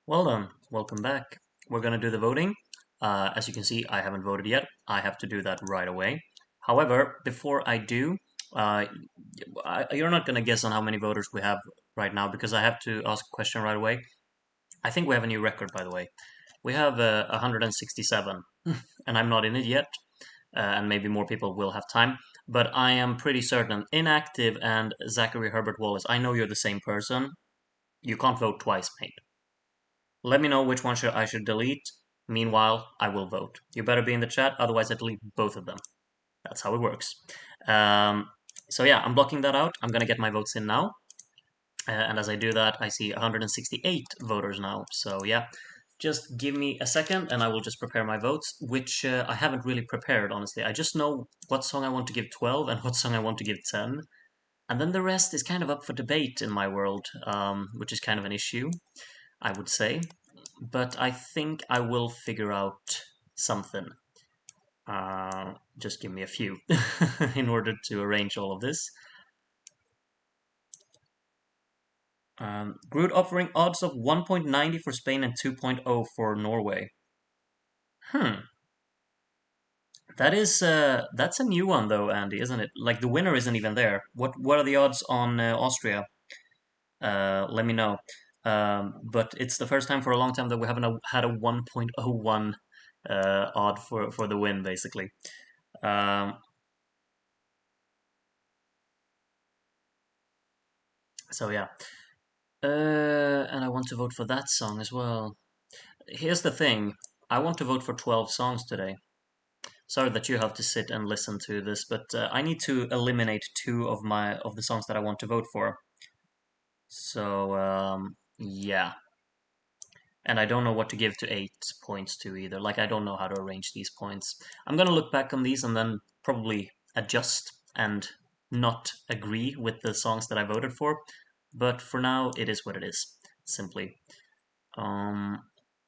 Well done. Welcome back. We're going to do the voting. As you can see, I haven't voted yet. I have to do that right away. However, before I do, you're not going to guess on how many voters we have right now because I have to ask a question right away. I think we have a new record, by the way. We have 167, and I'm not in it yet, and maybe more people will have time. But I am pretty certain inactive and Zachary Herbert Wallace. I know you're the same person. You can't vote twice, mate. Let me know which one I should delete. Meanwhile, I will vote. You better be in the chat, otherwise I delete both of them. That's how it works. Um, so yeah, I'm blocking that out. I'm gonna get my votes in now. And as I do that, I see 168 voters now. So yeah, just give me a second and I will just prepare my votes, which I haven't really prepared, honestly. I just know what song I want to give 12 and what song I want to give 10. And then the rest is kind of up for debate in my world, which is kind of an issue, I would say. But I think I will figure out something. Just give me a few in order to arrange all of this. Groot offering odds of 1.90 for Spain and 2.0 for Norway. Hmm. That's a new one though, Andy, isn't it? Like the winner isn't even there. What are the odds on Austria? Let me know. But it's the first time for a long time that we haven't had a 1.01 odd for the win, basically. Um, so yeah, and I want to vote for that song as well. Here's the thing: I want to vote for 12 songs today. Sorry that you have to sit and listen to this, but I need to eliminate two of the songs that I want to vote for. So yeah, and I don't know what to give to 8 points to either. Like I don't know how to arrange these points. I'm gonna look back on these and then probably adjust and not agree with the songs that I voted for. But for now, it is what it is. Simply. Um,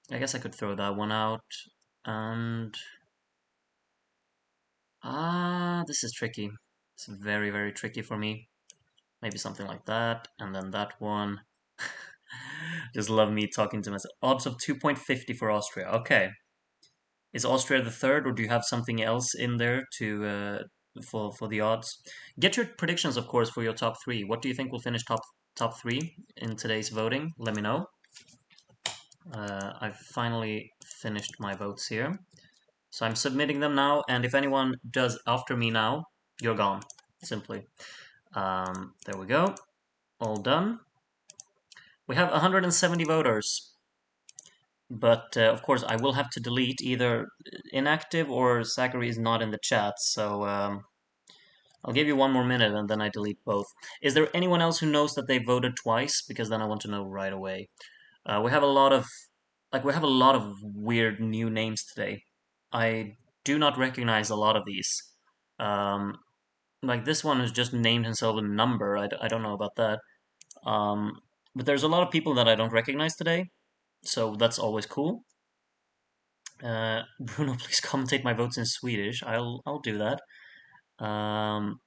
I guess I could throw that one out. And this is tricky. It's very, very tricky for me. Maybe something like that, and then that one. Just love me talking to myself. Odds of 2.50 for Austria. Okay. Is Austria the third, or do you have something else in there to for the odds? Get your predictions, of course, for your top three. What do you think will finish top three in today's voting? Let me know. I've finally finished my votes here. So I'm submitting them now, and if anyone does after me now, you're gone, simply. There we go. All done. We have 170 voters, but of course I will have to delete either inactive or Zachary is not in the chat, so I'll give you one more minute and then I delete both. Is there anyone else who knows that they voted twice? Because then I want to know right away. We have a lot of weird new names today. I do not recognize a lot of these. Um, like this one who's just named himself a number. I don't know about that. Um, but there's a lot of people that I don't recognize today, so that's always cool. Bruno, please commentate my votes in Swedish. I'll do that. Um,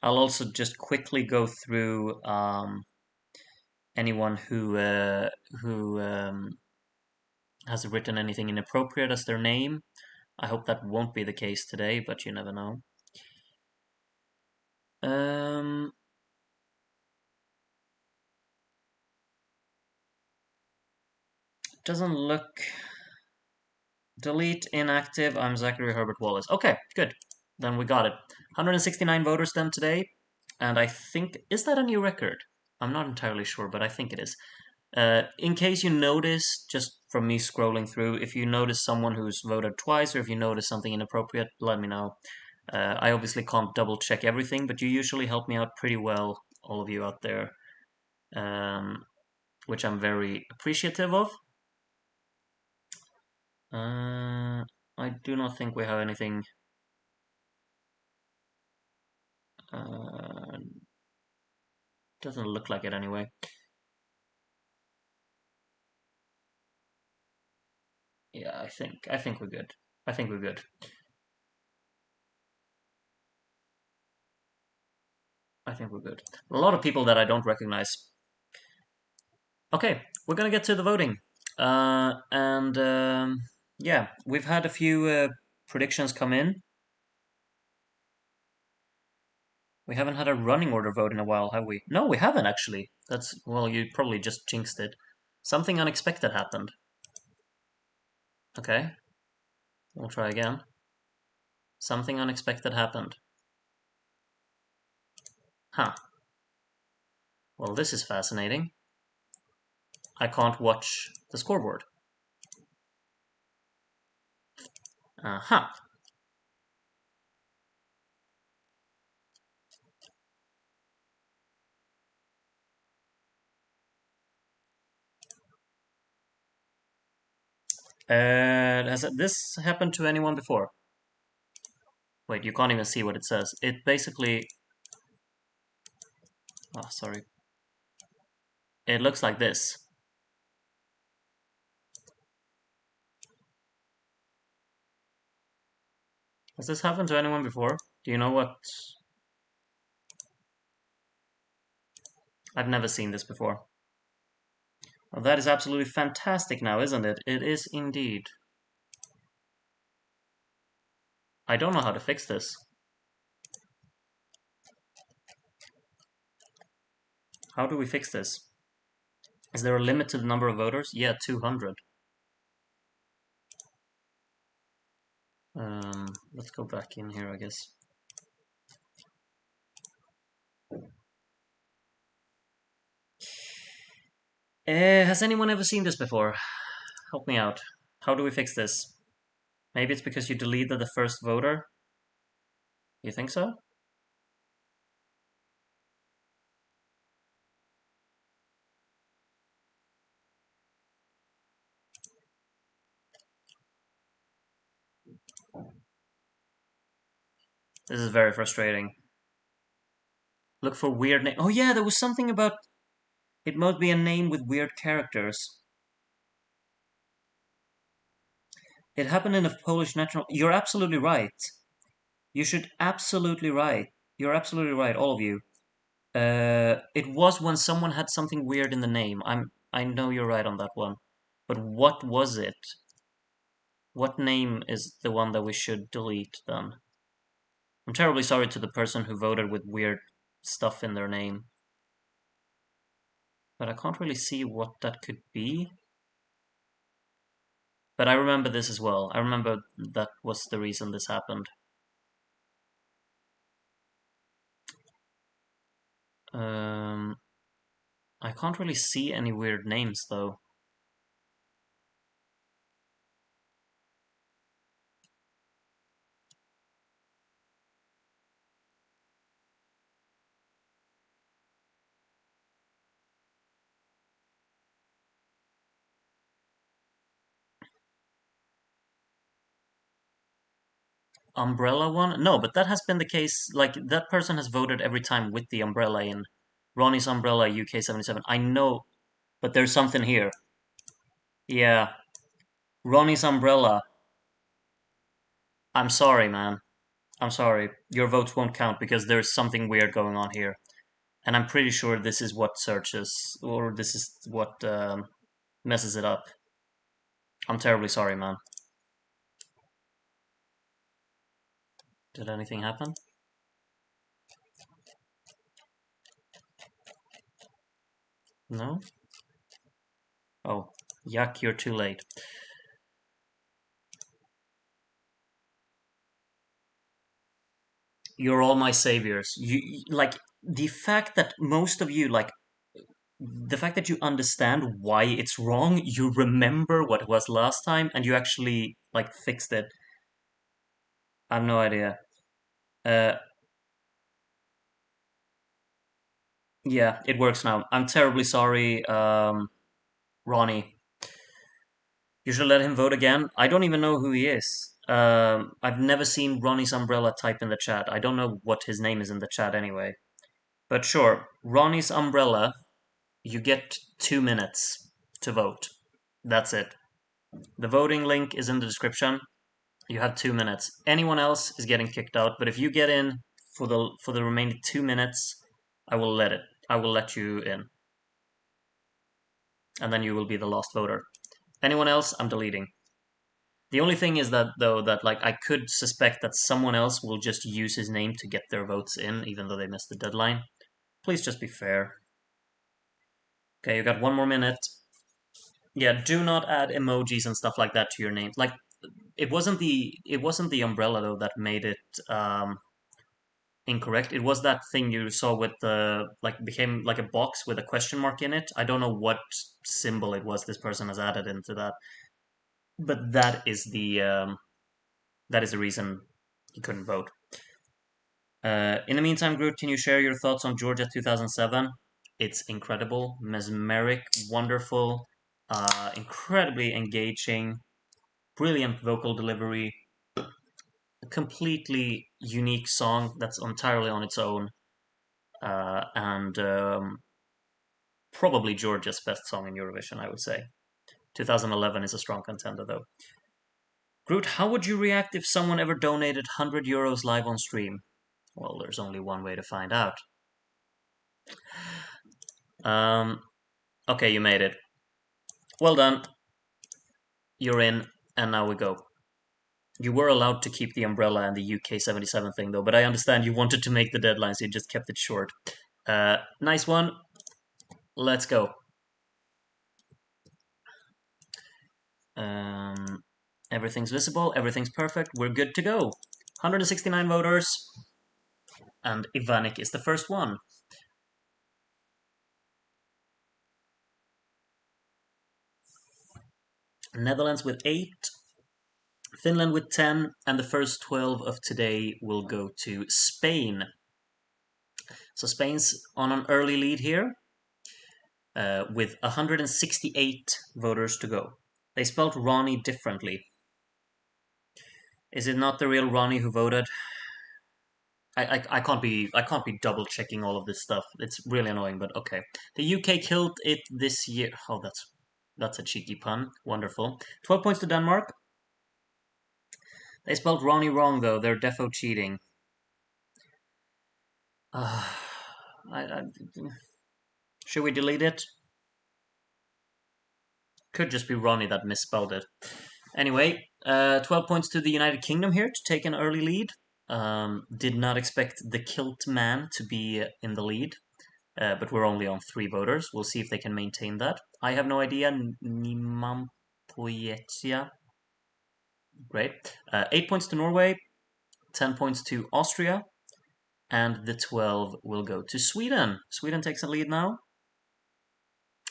I'll also just quickly go through anyone who has written anything inappropriate as their name. I hope that won't be the case today, but you never know. Um, doesn't look. Delete inactive. I'm Zachary Herbert Wallace. Okay, good. Then we got it. 169 voters then today, and I think is that a new record? I'm not entirely sure, but I think it is. In case you notice, just from me scrolling through, if you notice someone who's voted twice, or if you notice something inappropriate, let me know. I obviously can't double check everything, but you usually help me out pretty well, all of you out there, which I'm very appreciative of. I do not think we have anything. Uh, doesn't look like it anyway. Yeah, I think we're good. I think we're good. I think we're good. A lot of people that I don't recognize. Okay, we're gonna get to the voting. And yeah, we've had a few predictions come in. We haven't had a running order vote in a while, have we? No, we haven't actually. That's, well, you probably just jinxed it. Something unexpected happened. Okay, we'll try again. Something unexpected happened. Huh. Well, this is fascinating. I can't watch the scoreboard. Uh-huh. Has this happened to anyone before? Wait, you can't even see what it says. It basically... Oh, sorry. It looks like this. Has this happened to anyone before? Do you know what... I've never seen this before. Well, that is absolutely fantastic now, isn't it? It is indeed. I don't know how to fix this. How do we fix this? Is there a limited number of voters? Yeah, 200. Let's go back in here, I guess. Has anyone ever seen this before? Help me out. How do we fix this? Maybe it's because you deleted the first voter? You think so? This is very frustrating. Look for weird name. Oh yeah, there was something about it must be a name with weird characters. It happened in a Polish national. You're absolutely right. You should absolutely right. You're absolutely right, all of you. It was when someone had something weird in the name. I know you're right on that one. But what was it? What name is the one that we should delete then? I'm terribly sorry to the person who voted with weird stuff in their name. But I can't really see what that could be. But I remember this as well. I remember that was the reason this happened. Um, I can't really see any weird names though. Umbrella one? No, but that has been the case. Like, that person has voted every time with the umbrella in. Ronnie's Umbrella UK 77. I know, but there's something here. Yeah. Ronnie's Umbrella. I'm sorry, man. I'm sorry. Your votes won't count because there's something weird going on here. And I'm pretty sure this is what searches, or this is what messes it up. I'm terribly sorry, man. Did anything happen? No? Oh, yuck, you're too late. You're all my saviors. Like, the fact that most of you, like, the fact that you understand why it's wrong, you remember what it was last time, and you actually, like, fixed it. I have no idea. Uh, yeah, it works now. I'm terribly sorry, Ronnie. You should let him vote again. I don't even know who he is. I've never seen Ronnie's Umbrella type in the chat. I don't know what his name is in the chat anyway. But sure, Ronnie's Umbrella, you get 2 minutes to vote. That's it. The voting link is in the description. You have 2 minutes. Anyone else is getting kicked out, but if you get in for the remaining 2 minutes, I will let you in. And then you will be the last voter. Anyone else, I'm deleting. The only thing is that, though, that like I could suspect that someone else will just use his name to get their votes in, even though they missed the deadline. Please just be fair. Okay, you got 1 more minute. Yeah, do not add emojis and stuff like that to your name. Like, it wasn't the umbrella though that made it incorrect. It was that thing you saw with the like became like a box with a question mark in it. I don't know what symbol it was this person has added into that, but that is the reason he couldn't vote. In the meantime, Groot, can you share your thoughts on Georgia 2007? It's incredible, mesmeric, wonderful, incredibly engaging, brilliant vocal delivery, a completely unique song that's entirely on its own, and probably Georgia's best song in Eurovision, I would say. 2011 is a strong contender, though. Groot, how would you react if someone ever donated 100 euros live on stream? Well, there's only one way to find out. Okay, you made it. Well done. You're in, and now we go. You were allowed to keep the umbrella and the UK 77 thing, though, but I understand you wanted to make the deadline, so you just kept it short. Nice one. Let's go. Everything's visible, everything's perfect, we're good to go. 169 voters, and Ivanik is the first one. Netherlands with 8, Finland with 10, and the first 12 of today will go to Spain. So Spain's on an early lead here, with 168 voters to go. They spelled Ronnie differently. Is it not the real Ronnie who voted? I can't be double checking all of this stuff. It's really annoying, but okay. The UK killed it this year. Oh, that's a cheeky pun. Wonderful. 12 points to Denmark. They spelled Ronnie wrong though. They're defo cheating. Should we delete it? Could just be Ronnie that misspelled it. Anyway, 12 points to the United Kingdom here to take an early lead. Did not expect the kilt man to be in the lead, but we're only on 3 voters. We'll see if they can maintain that. I have no idea. Nimampoetia. Great. 8 points to Norway, 10 points to Austria, and the 12 will go to Sweden. Sweden takes a lead now,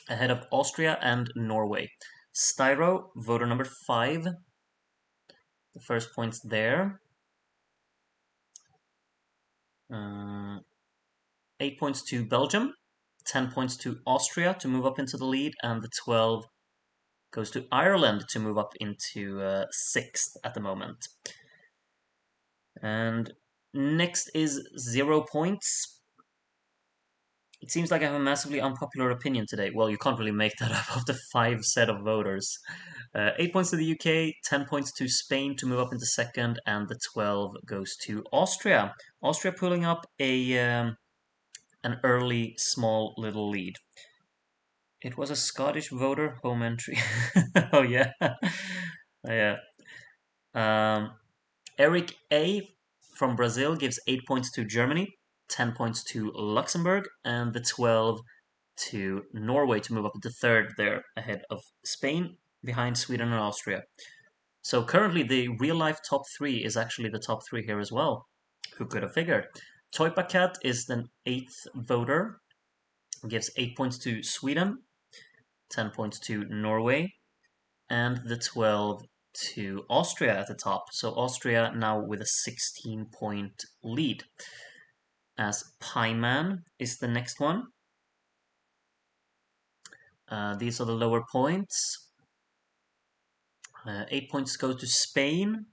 ahead of Austria and Norway. Styro, voter number 5. The first points there. 8 points to Belgium, 10 points to Austria to move up into the lead, and the 12 goes to Ireland to move up into 6th at the moment. And next is 0 points. It seems like I have a massively unpopular opinion today. Well, you can't really make that up of the 5 set of voters. 8 points to the UK, 10 points to Spain to move up into 2nd, and the 12 goes to Austria. Austria pulling up an early, small, little lead. It was a Scottish voter home entry. Oh yeah, yeah. Eric A from Brazil gives 8 points to Germany, 10 points to Luxembourg, and the 12 to Norway to move up to 3rd there, ahead of Spain, behind Sweden and Austria. So currently the real life top 3 is actually the top 3 here as well. Who could have figured? Toipacat is the 8th voter, gives 8 points to Sweden, 10 points to Norway, and the 12 to Austria at the top. So Austria now with a 16-point lead. As Pieman is the next one. These are the lower points. 8 points go to Spain,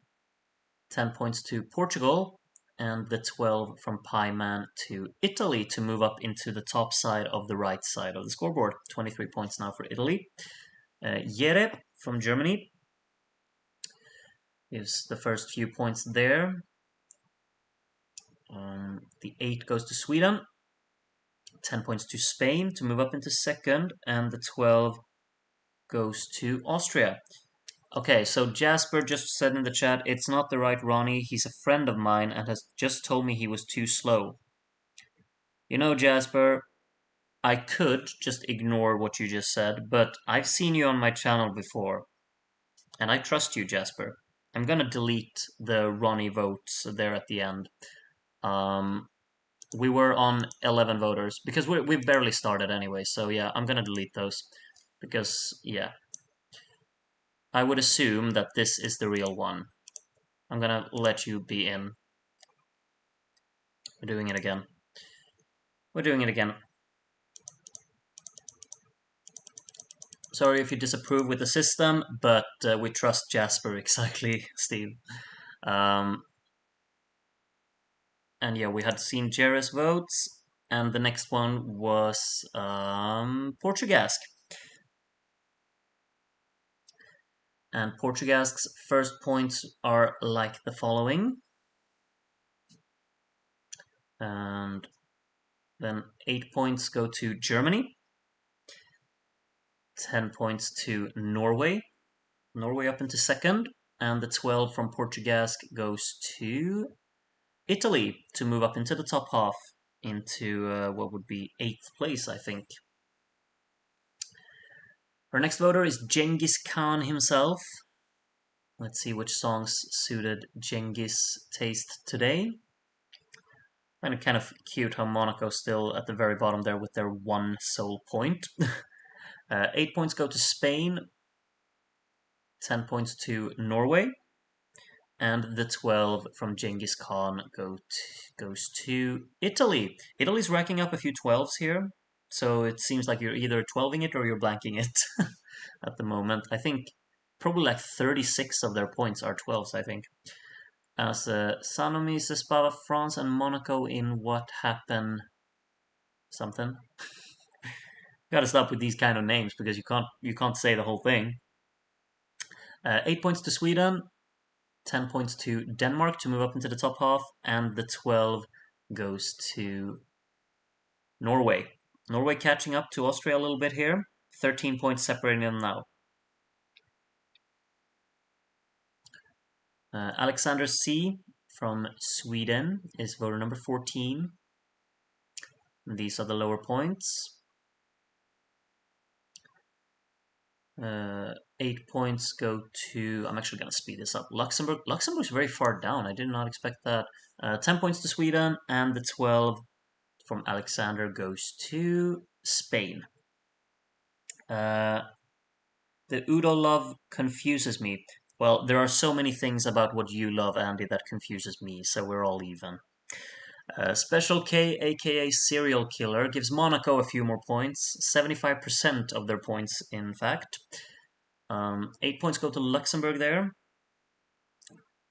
10 points to Portugal, and the 12 from Pieman to Italy to move up into the top side of the right side of the scoreboard. 23 points now for Italy. Jere from Germany is the first few points there. The 8 goes to Sweden, 10 points to Spain to move up into 2nd, and the 12 goes to Austria. Okay, so Jasper just said in the chat, it's not the right Ronnie. He's a friend of mine and has just told me he was too slow. You know, Jasper, I could just ignore what you just said, but I've seen you on my channel before, and I trust you, Jasper. I'm gonna delete the Ronnie votes there at the end. We were on 11 voters because we barely started anyway, so yeah, I'm gonna delete those because, yeah, I would assume that this is the real one. I'm gonna let you be in. We're doing it again. We're doing it again. Sorry if you disapprove with the system, but we trust Jasper exactly, Steve. And yeah, we had seen Jerry's votes, and the next one was Portugasque. And Portugasque's first points are like the following. And then 8 points go to Germany, 10 points to Norway, Norway up into second, and the 12 from Portugasque goes to Italy to move up into the top half, into what would be 8th place, I think. Our next voter is Genghis Khan himself. Let's see which songs suited Genghis' taste today. I find it kind of cute how Monaco's still at the very bottom there with their one sole point. 8 points go to Spain, 10 points to Norway, and the 12 from Genghis Khan goes to Italy. Italy's racking up a few 12s here, so it seems like you're either 12ing it or you're blanking it at the moment. I think probably like 36 of their points are 12s, I think. As Sanomis, Espava, France, and Monaco in What Happened something. Gotta stop with these kind of names because you can't say the whole thing. 8 points to Sweden, 10 points to Denmark to move up into the top half, and the 12 goes to Norway. Norway catching up to Austria a little bit here. 13 points separating them now. Alexander C. from Sweden is voter number 14. These are the lower points. 8 points go to, I'm actually going to speed this up, Luxembourg. Luxembourg's very far down. I did not expect that. 10 points to Sweden, and the 12 from Alexander goes to Spain. The Udo love confuses me. Well, there are so many things about what you love, Andy, that confuses me, so we're all even. Special K, aka Serial Killer, gives Monaco a few more points. 75% of their points, in fact. 8 points go to Luxembourg there.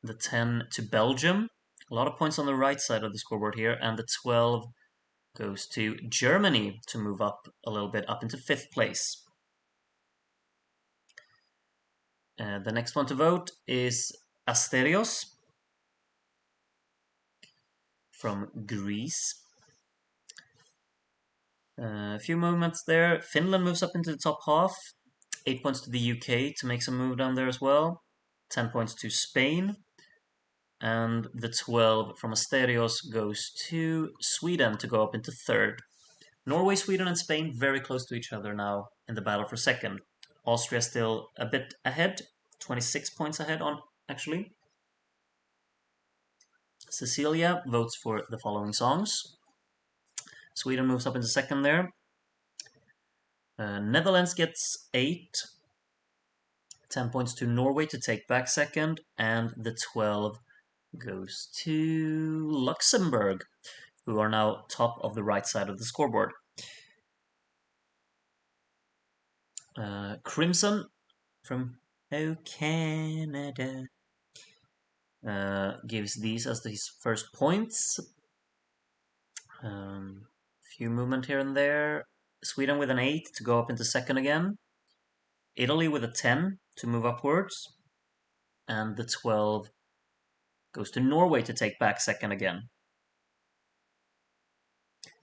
The 10 to Belgium. A lot of points on the right side of the scoreboard here. And the 12 goes to Germany to move up a little bit, up into 5th place. The next one to vote is Asterios from Greece. A few movements there. Finland moves up into the top half. 8 points to the UK to make some move down there as well. 10 points to Spain. And the 12 from Asterios goes to Sweden to go up into 3rd. Norway, Sweden, and Spain very close to each other now in the battle for 2nd. Austria still a bit ahead, 26 points ahead on, actually. Cecilia votes for the following songs. Sweden moves up into 2nd there. Netherlands gets 8. 10 points to Norway to take back 2nd. And the 12 goes to Luxembourg, who are now top of the right side of the scoreboard. Crimson from Oh Canada gives these as his first points. Few movement here and there. Sweden with an 8 to go up into 2nd again. Italy with a 10 to move upwards. And the 12 goes to Norway to take back 2nd again.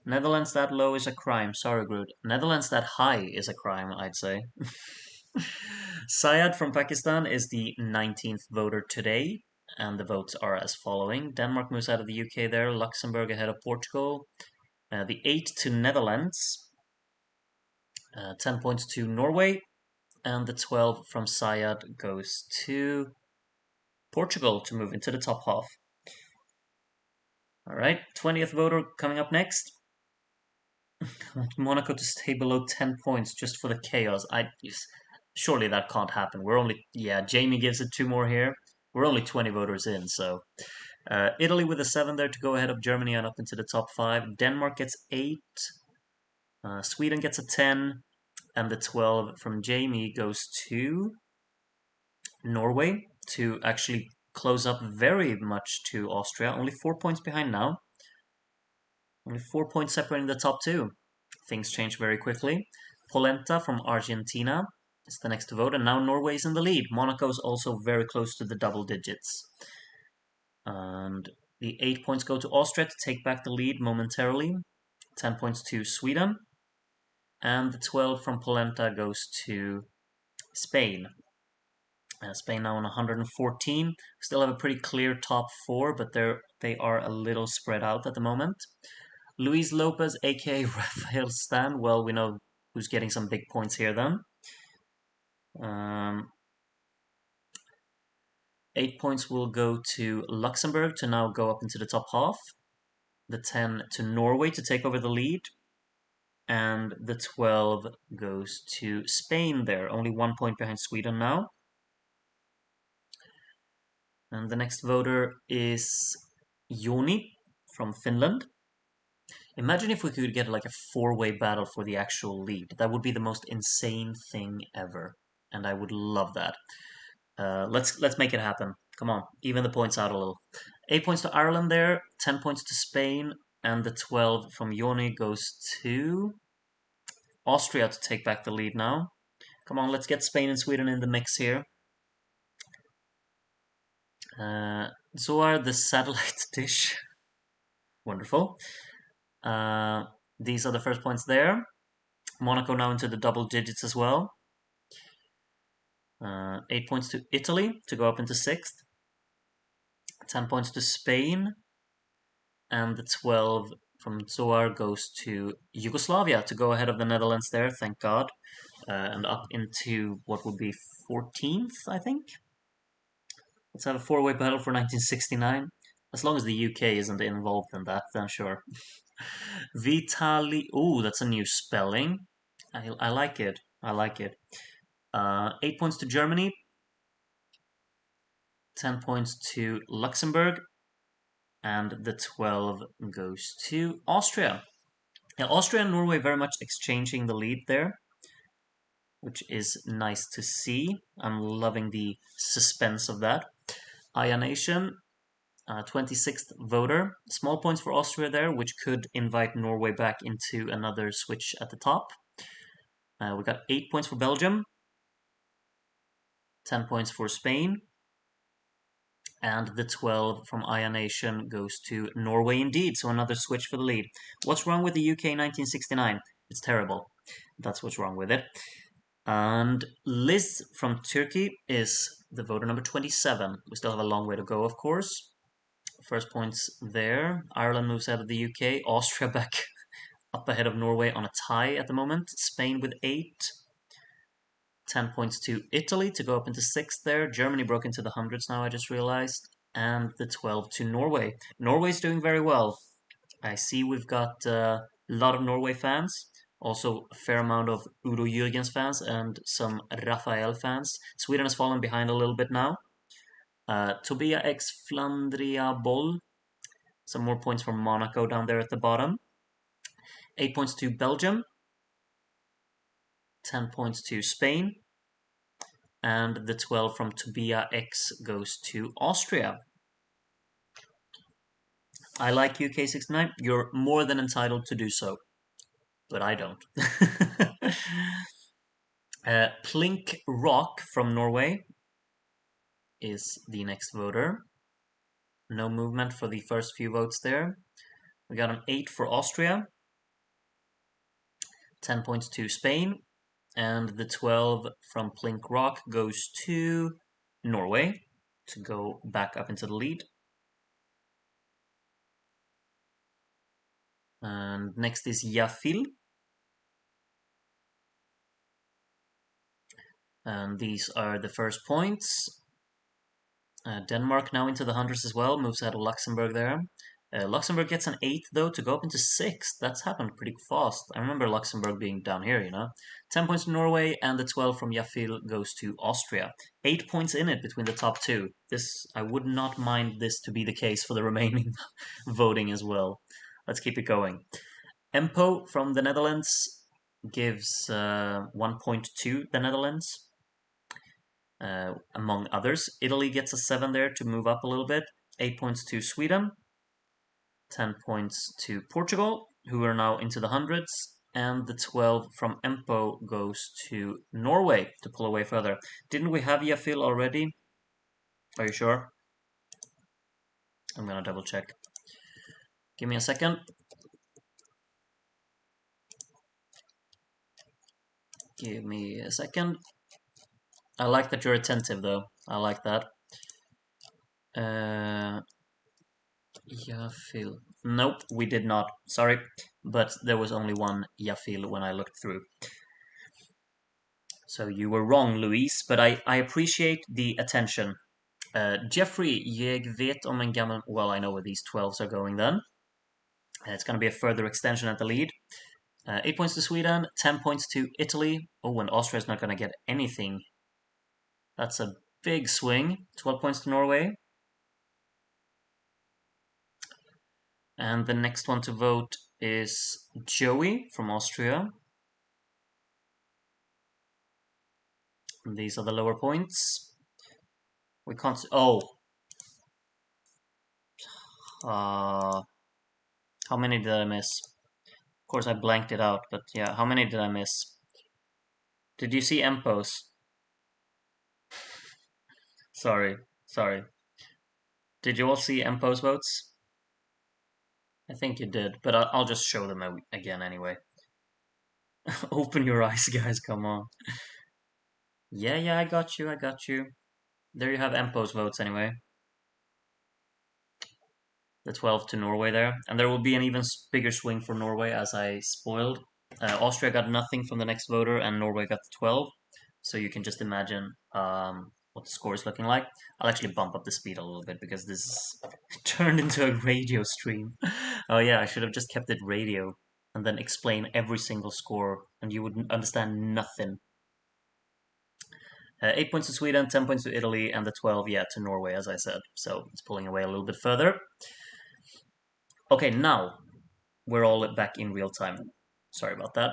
Netherlands that low is a crime. Sorry, Groot. Netherlands that high is a crime, I'd say. Syed from Pakistan is the 19th voter today, and the votes are as following. Denmark moves out of the UK there, Luxembourg ahead of Portugal, the 8 to Netherlands, 10 points to Norway, and the 12 from Syed goes to Portugal to move into the top half. All right, 20th voter coming up next. I want Monaco to stay below 10 points just for the chaos. Surely that can't happen. Jamie gives it 2 more here. We're only 20 voters in, so. Italy with a 7 there to go ahead of Germany and up into the top 5. Denmark gets 8. Sweden gets a 10. And the 12 from Jamie goes to Norway to actually close up very much to Austria. Only 4 points behind now. Only 4 points separating the top 2. Things change very quickly. Polenta from Argentina is the next to vote, and now Norway is in the lead. Monaco is also very close to the double digits. And the 8 points go to Austria to take back the lead momentarily. 10 points to Sweden. And the 12 from Polenta goes to Spain. Spain now on 114. Still have a pretty clear top 4, but they are a little spread out at the moment. Luis Lopez, aka Rafael Stan. Well, we know who's getting some big points here then. 8 points will go to Luxembourg to now go up into the top half. The 10 to Norway to take over the lead. And the 12 goes to Spain there, only 1 point behind Sweden now. And the next voter is Joni from Finland. Imagine if we could get like a 4-way battle for the actual lead. That would be the most insane thing ever, and I would love that. Let's make it happen. Come on, even the points out a little. 8 points to Ireland there, 10 points to Spain, and the 12 from Joni goes to Austria to take back the lead now. Come on, let's get Spain and Sweden in the mix here. Zoar, the satellite dish. Wonderful. These are the first points there. Monaco now into the double digits as well. 8 points to Italy to go up into 6th. 10 points to Spain. And the 12 from Zoar goes to Yugoslavia to go ahead of the Netherlands there, thank God. And up into what would be 14th, I think. Let's have a 4-way battle for 1969. As long as the UK isn't involved in that, then sure. Vitali. Ooh, that's a new spelling. I like it. I like it. 8 points to Germany. 10 points to Luxembourg. And the 12 goes to Austria. Now, Austria and Norway very much exchanging the lead there, which is nice to see. I'm loving the suspense of that. Aya Nation, 26th voter. Small points for Austria there, which could invite Norway back into another switch at the top. We got 8 points for Belgium, 10 points for Spain, and the 12 from Aya Nation goes to Norway indeed, so another switch for the lead. What's wrong with the UK 1969? It's terrible. That's what's wrong with it. And Liz from Turkey is the voter number 27. We still have a long way to go, of course. First points there. Ireland moves out of the UK. Austria back up ahead of Norway on a tie at the moment. Spain with 8. 10 points to Italy to go up into 6th there. Germany broke into the hundreds now, I just realized. And the 12 to Norway. Norway's doing very well. I see we've got a lot of Norway fans. Also, a fair amount of Udo Jürgens fans and some Rafael fans. Sweden has fallen behind a little bit now. Tobia X Flandria Boll. Some more points from Monaco down there at the bottom. 8 points to Belgium. 10 points to Spain. And the 12 from Tobia X goes to Austria. I like UK 69. You're more than entitled to do so. But I don't. Plink Rock from Norway is the next voter. No movement for the first few votes there. We got an 8 for Austria. 10 points to Spain. and the 12 from Plink Rock goes to Norway to go back up into the lead. And next is Yafil. And these are the first points. Denmark now into the hundreds as well, moves out of Luxembourg there. Luxembourg gets an 8 though to go up into 6th. That's happened pretty fast. I remember Luxembourg being down here, you know. 10 points to Norway, and the 12 from Yafil goes to Austria. 8 points in it between the top two. This, I would not mind this to be the case for the remaining voting as well. Let's keep it going. Empo from the Netherlands gives 1 point to the Netherlands. Among others, Italy gets a 7 there to move up a little bit. 8 points to Sweden. 10 points to Portugal, who are now into the hundreds. And the 12 from Empo goes to Norway to pull away further. Didn't we have Yafil already? Are you sure? I'm gonna double check. Give me a second. Give me a second. I like that you're attentive, though. I like that. Yafil. Nope, we did not. Sorry, but there was only one Yafil when I looked through. So you were wrong, Luis, but I appreciate the attention. Jeffrey, jag vet om en gammal... Well, I know where these 12s are going then. It's going to be a further extension at the lead. 8 points to Sweden, 10 points to Italy. Oh, and Austria's not going to get anything. That's a big swing. 12 points to Norway. And the next one to vote is Joey from Austria. And these are the lower points. We can't... Oh! How many did I miss? Of course, I blanked it out, but yeah, how many did I miss? Did you see Empo's? Sorry. Did you all see Empo's votes? I think you did, but I'll just show them again anyway. Open your eyes, guys, come on. Yeah, I got you. There you have Empo's votes anyway. The 12 to Norway there. And there will be an even bigger swing for Norway, as I spoiled. Austria got nothing from the next voter, and Norway got the 12. So you can just imagine what the score is looking like. I'll actually bump up the speed a little bit because this turned into a radio stream. Oh yeah, I should have just kept it radio and then explain every single score, and you would understand nothing. 8 points to Sweden, 10 points to Italy, and the 12, yeah, to Norway, as I said. So it's pulling away a little bit further. Okay, now we're all back in real time. Sorry about that.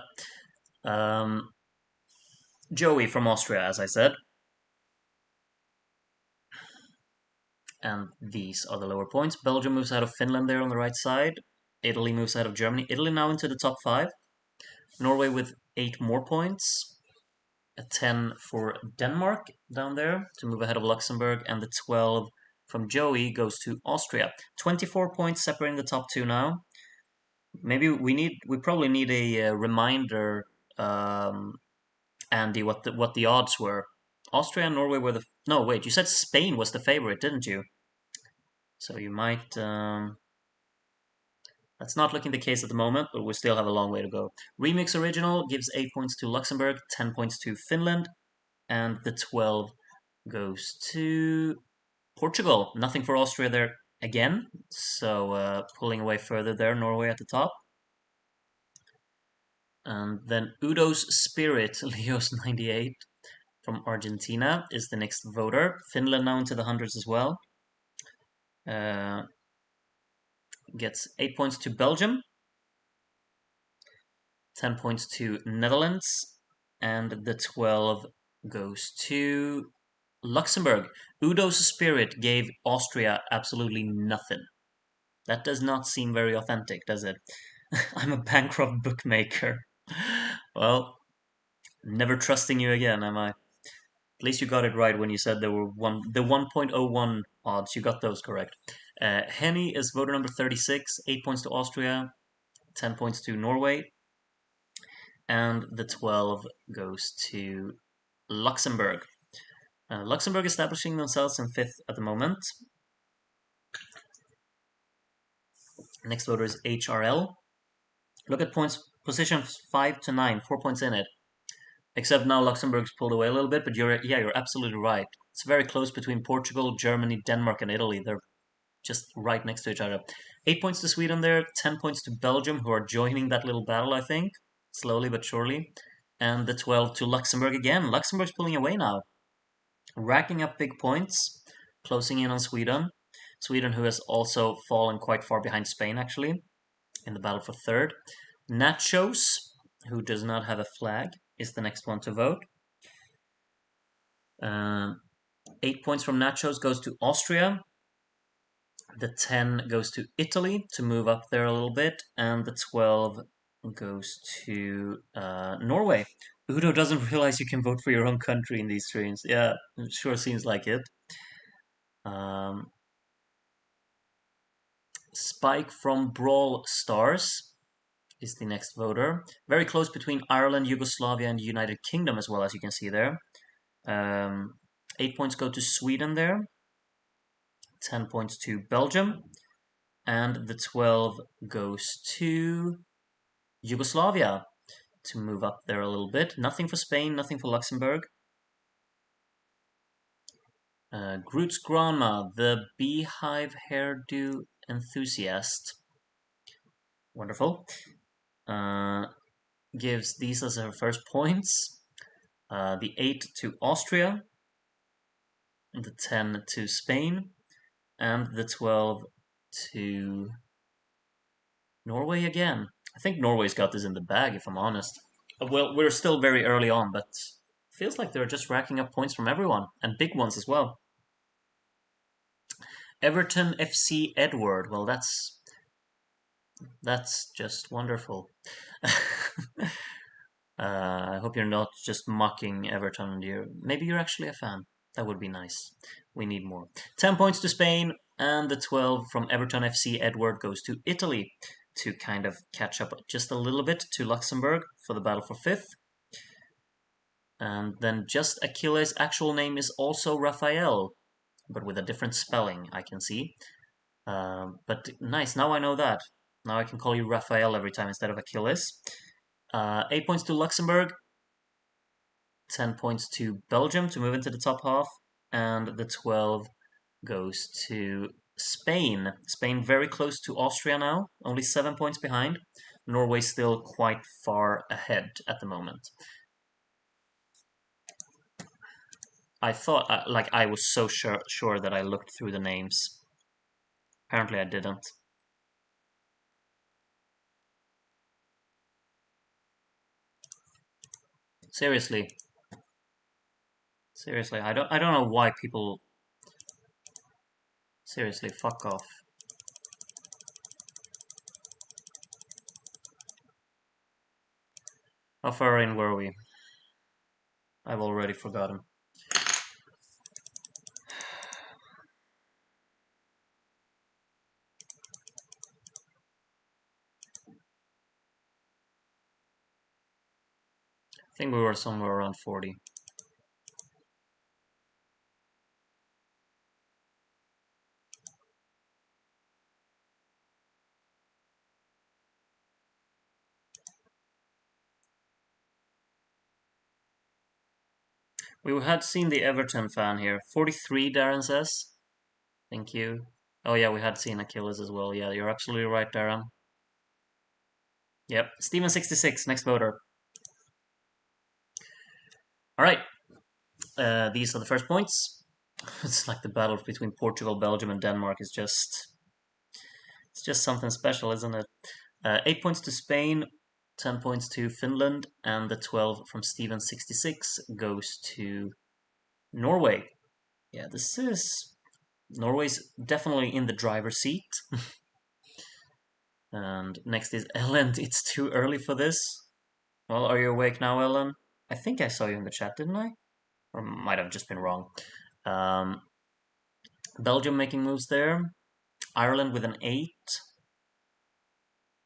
Joey from Austria, as I said. And these are the lower points. Belgium moves out of Finland there on the right side. Italy moves out of Germany. Italy now into the top 5. Norway with 8 more points. A 10 for Denmark down there to move ahead of Luxembourg. And the 12 from Joey goes to Austria. 24 points separating the top 2 now. Maybe we probably need a reminder, Andy, what the odds were. Austria and Norway were the... No, wait, you said Spain was the favorite, didn't you? So you might... That's not looking the case at the moment, but we still have a long way to go. Remix Original gives 8 points to Luxembourg, 10 points to Finland, and the 12 goes to Portugal. Nothing for Austria there again, so pulling away further there, Norway at the top. And then Udo's Spirit, Leos 98 from Argentina is the next voter. Finland now into the hundreds as well. Gets 8 points to Belgium, 10 points to Netherlands, and the 12 goes to Luxembourg. Udo's Spirit gave Austria absolutely nothing. That does not seem very authentic, does it? I'm a bankrupt bookmaker. Well, never trusting you again, am I? At least you got it right when you said there were the 1.01 odds. You got those correct. Henny is voter number 36, 8 points to Austria, 10 points to Norway. and the 12 goes to Luxembourg. Luxembourg establishing themselves in 5th at the moment. Next voter is HRL. Look at points, positions 5 to 9, 4 points in it. Except now Luxembourg's pulled away a little bit, but you're absolutely right. It's very close between Portugal, Germany, Denmark, and Italy. They're just right next to each other. 8 points to Sweden there, 10 points to Belgium, who are joining that little battle, I think, slowly but surely. And the 12 to Luxembourg again. Luxembourg's pulling away now, racking up big points, closing in on Sweden. Sweden, who has also fallen quite far behind Spain, actually, in the battle for third. Nachos, who does not have a flag, is the next one to vote. 8 points from Nachos goes to Austria. The 10 goes to Italy to move up there a little bit, and the 12 goes to Norway. Udo doesn't realize you can vote for your own country in these streams. Yeah, it sure seems like it. Spike from Brawl Stars is the next voter. Very close between Ireland, Yugoslavia, and United Kingdom as well, as you can see there. 8 points go to Sweden there. 10 points to Belgium. And the 12 goes to Yugoslavia to move up there a little bit. Nothing for Spain, nothing for Luxembourg. Groot's grandma, the beehive hairdo enthusiast. Wonderful. Gives these as her first points. The 8 to Austria, the 10 to Spain, and the 12 to Norway again. I think Norway's got this in the bag, if I'm honest. Well, we're still very early on, but feels like they're just racking up points from everyone, and big ones as well. Everton FC Edward. Well, that's just wonderful. I hope you're not just mocking Everton. Maybe you're actually a fan. That would be nice. We need more. 10 points to Spain, and the 12 from Everton FC Edward goes to Italy to kind of catch up just a little bit to Luxembourg for the battle for 5th. And then just Achilles' actual name is also Raphael, but with a different spelling, I can see. But nice, now I know that. Now I can call you Raphael every time instead of Achilles. 8 points to Luxembourg, 10 points to Belgium to move into the top half, and the 12 goes to Spain. Spain very close to Austria now, only 7 points behind. Norway still quite far ahead at the moment. I thought, I was so sure that I looked through the names. Apparently I didn't. Seriously. Seriously, I don't know why people... Seriously, fuck off. How far in were we? I've already forgotten. I think we were somewhere around 40. We had seen the Everton fan here. 43, Darren says. Thank you. Oh yeah, we had seen Achilles as well. Yeah, you're absolutely right, Darren. Yep. Steven66, next voter. Alright. These are the first points. It's like the battle between Portugal, Belgium, and Denmark is just... It's just something special, isn't it? 8 points to Spain, 10 points to Finland, and the 12 from Steven66 goes to Norway. Yeah, this is... Norway's definitely in the driver's seat. And next is Ellen. It's too early for this. Well, are you awake now, Ellen? I think I saw you in the chat, didn't I? Or might have just been wrong. Belgium making moves there. Ireland with an 8.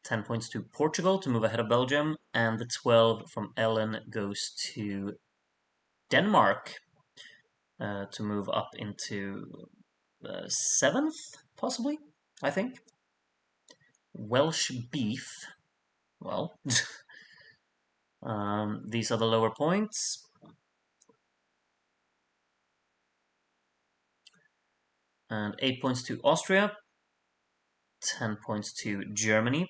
10 points to Portugal to move ahead of Belgium, and the 12 from Ellen goes to Denmark to move up into 7th, possibly, I think. Welsh beef. Well, these are the lower points. And 8 points to Austria, 10 points to Germany,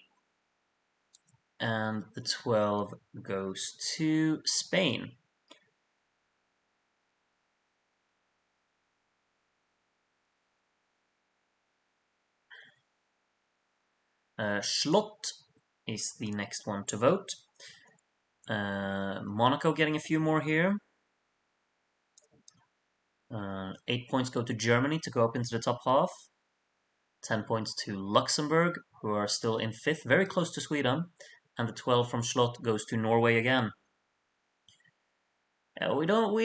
and the 12 goes to Spain. Schlott is the next one to vote. Monaco getting a few more here. 8 points go to Germany to go up into the top half. 10 points to Luxembourg, who are still in 5th, very close to Sweden. And the 12 from Schlott goes to Norway again. We don't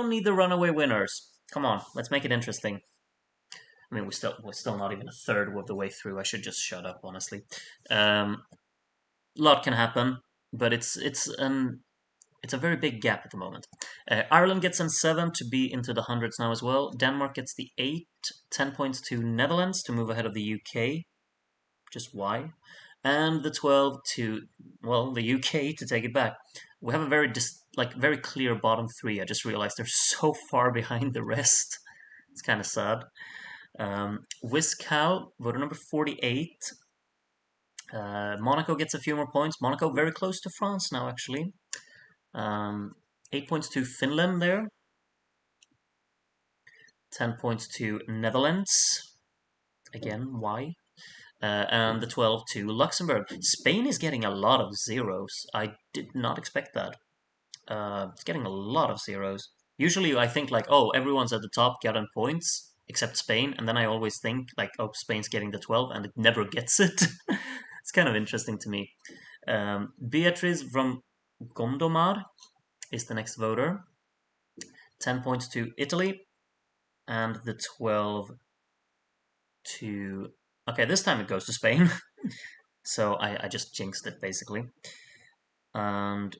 need the runaway winners. Come on, let's make it interesting. I mean, we're still not even a third of the way through. I should just shut up, honestly. A lot can happen, but it's a very big gap at the moment. Ireland gets an 7 to be into the hundreds now as well. Denmark gets the 8, 10 points to Netherlands to move ahead of the UK. Just why? And the 12 to, well, the UK to take it back. We have a very clear bottom three. I just realized they're so far behind the rest. It's kind of sad. WizCal, voter number 48. Monaco gets a few more points. Monaco very close to France now, actually. 8 points to Finland there. 10 points to Netherlands. Again, why? And the 12 to Luxembourg. Spain is getting a lot of zeros. I did not expect that. It's getting a lot of zeros. Usually I think like, oh, everyone's at the top getting points, except Spain, and then I always think like, oh, Spain's getting the 12, and it never gets it. It's kind of interesting to me. Beatriz from Gondomar is the next voter. 10 points to Italy, and the 12 to... Okay, this time it goes to Spain. So I just jinxed it, basically. And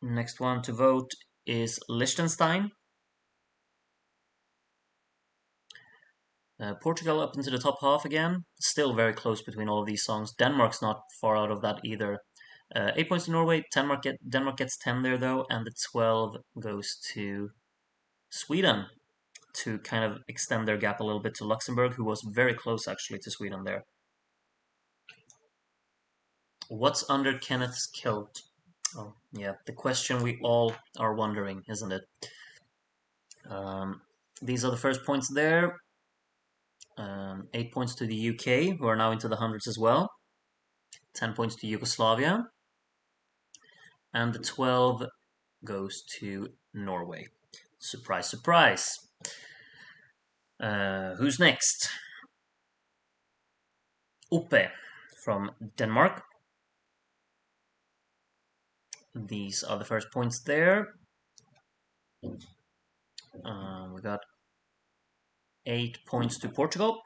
next one to vote is Liechtenstein. Portugal up into the top half again. Still very close between all of these songs. Denmark's not far out of that either. 8 points to Norway. Denmark gets 10 there, though. And the 12 goes to Sweden to kind of extend their gap a little bit to Luxembourg, who was very close, actually, to Sweden there. What's under Kenneth's kilt? Oh, yeah, the question we all are wondering, isn't it? These are the first points there. 8 points to the UK, who are now into the hundreds as well. 10 points to Yugoslavia. And the 12 goes to Norway. Surprise, surprise. Who's next? Uppe from Denmark. These are the first points there. We got 8 points to Portugal.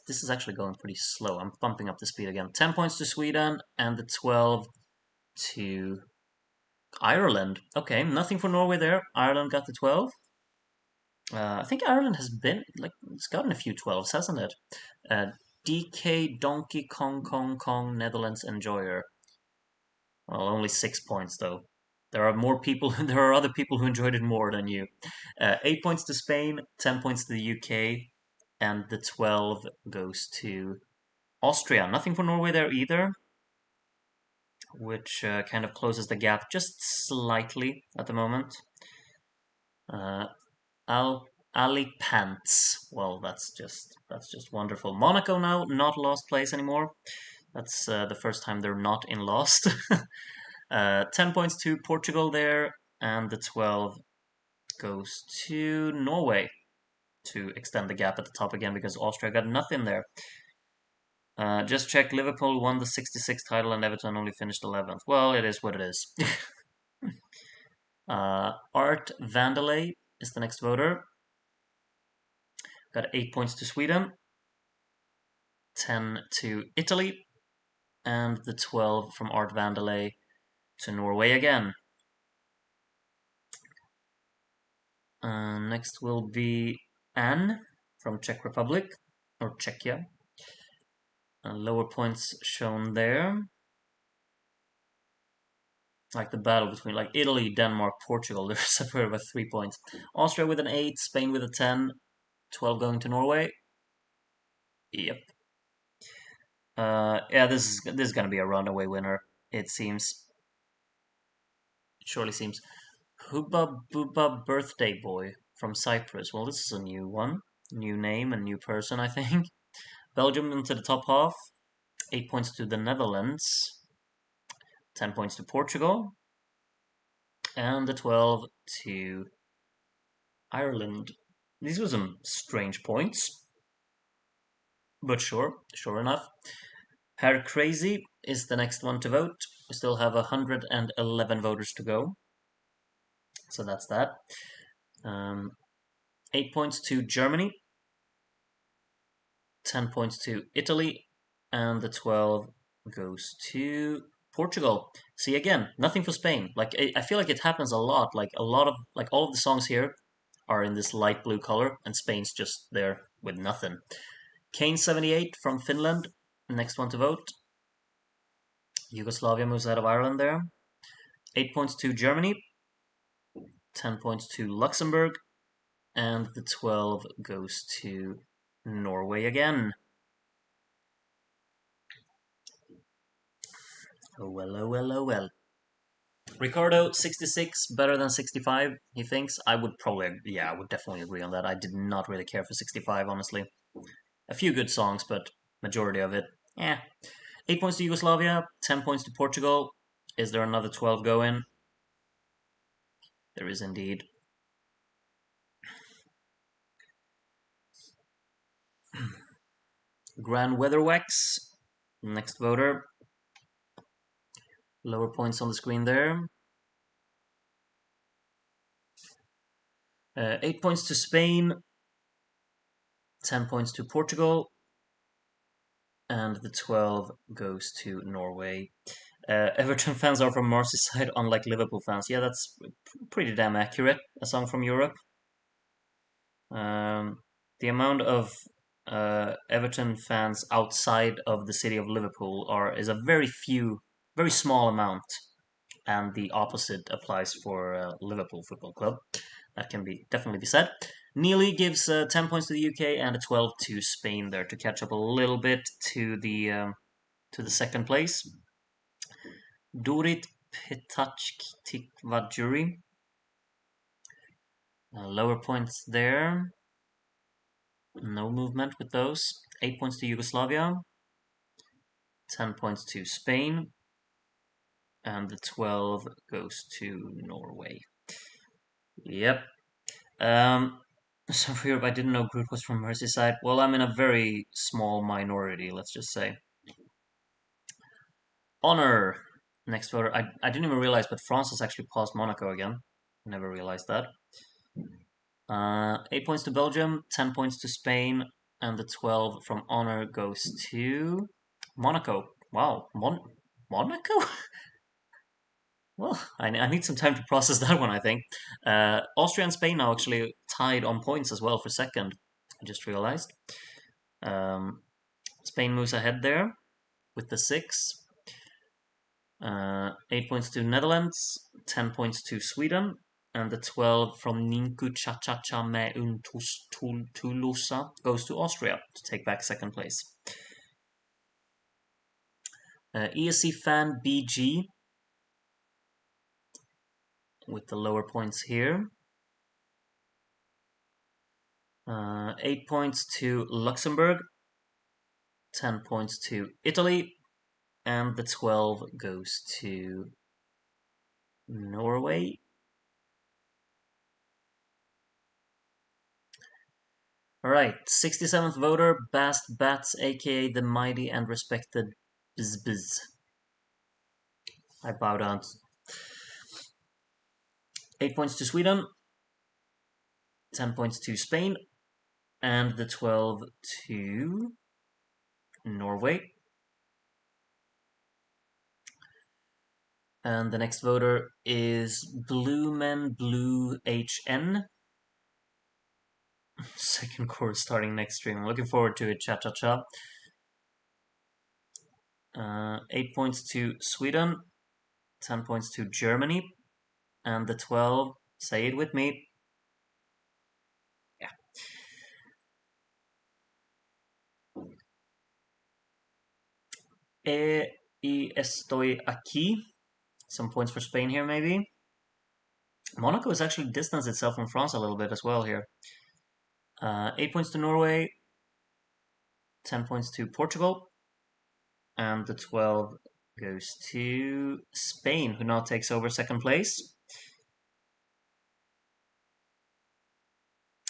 This is actually going pretty slow. I'm bumping up the speed again. 10 points to Sweden, and the 12 to Ireland. Okay, nothing for Norway there. Ireland got the 12. I think Ireland has been, like, it's gotten a few 12s, hasn't it? DK Donkey Kong Kong Kong Netherlands Enjoyer. Well, only 6 points though. There are more people. There are other people who enjoyed it more than you. 8 points to Spain, 10 points to the UK, and the 12 goes to Austria. Nothing for Norway there either, which kind of closes the gap just slightly at the moment. Ali Pants. Well, that's just wonderful. Monaco now not lost place anymore. That's the first time they're not in lost. 10 points to Portugal there, and the 12 goes to Norway to extend the gap at the top again because Austria got nothing there. Just check, Liverpool won the 66th title and Everton only finished 11th. Well, it is what it is. Art Vandelay is the next voter. Got 8 points to Sweden. 10 to Italy, and the 12 from Art Vandelay to Norway again. Next will be Anne from Czech Republic, or Czechia. Lower points shown there. Like the battle between like Italy, Denmark, Portugal, they're separated by 3 points. Austria with an 8, Spain with a 10, 12 going to Norway. Yep. Yeah, this is gonna be a runaway winner. It seems. It surely seems. Hubba Bubba Birthday Boy from Cyprus. Well, this is a new one. New name and new person, I think. Belgium into the top half. 8 points to the Netherlands. 10 points to Portugal. And the 12 to Ireland. These were some strange points. But sure enough. Herr Crazy is the next one to vote. We still have 111 voters to go. So that's that. 8 points to Germany. 10 points to Italy. And the 12 goes to Portugal. See, again, nothing for Spain. Like, I feel like it happens a lot. Like, all of the songs here are in this light blue color, and Spain's just there with nothing. Kane 78 from Finland, next one to vote. Yugoslavia moves out of Ireland there. 8 points to Germany, 10 points to Luxembourg, and the 12 goes to Norway again. Oh well, oh well, oh well. Ricardo 66, better than 65, he thinks. I would definitely agree on that. I did not really care for 65, honestly. A few good songs, but majority of it, eh. 8 points to Yugoslavia, 10 points to Portugal. Is there another 12 going? There is indeed. Grand Weatherwax, next voter. Lower points on the screen there. 8 points to Spain, 10 points to Portugal, and the 12 goes to Norway. Everton fans are from Merseyside, unlike Liverpool fans. Yeah, that's pretty damn accurate. A song from Europe. The amount of Everton fans outside of the city of Liverpool is a very small amount, and the opposite applies for Liverpool Football Club. That can definitely be said. Neely gives 10 points to the UK and a 12 to Spain there to catch up a little bit to the second place. Durit Petachtikvadjuri. Lower points there. No movement with those. 8 points to Yugoslavia. 10 points to Spain. And the 12 goes to Norway. Yep. So for Europe, I didn't know Groot was from Merseyside. Well, I'm in a very small minority, let's just say. Honor. Next voter. I didn't even realize, but France has actually passed Monaco again. Never realized that. 8 points to Belgium, 10 points to Spain, and the 12 from Honor goes to Monaco. Wow, Monaco? Well, I need some time to process that one, I think. Austria and Spain now actually tied on points as well for second. I just realized. Spain moves ahead there with the 6. 8 points to Netherlands, 10 points to Sweden, and the 12 from Ninku Cha-Cha-Cha Me Un Tulusa goes to Austria to take back second place. ESC fan BG with the lower points here. 8 points to Luxembourg, 10 points to Italy, and the 12 goes to Norway. Alright, 67th voter, Bast Bats, aka the mighty and respected Biz. I bow down. 8 points to Sweden, 10 points to Spain, and the 12 to Norway. And the next voter is Blueman Blue HN. Second course starting next stream. I'm looking forward to it. Cha cha cha. 8 points to Sweden, 10 points to Germany, and the 12, say it with me. Yeah. Y estoy aquí. Some points for Spain here, maybe. Monaco has actually distanced itself from France a little bit as well here. 8 points to Norway, 10 points to Portugal, and the 12 goes to Spain, who now takes over second place.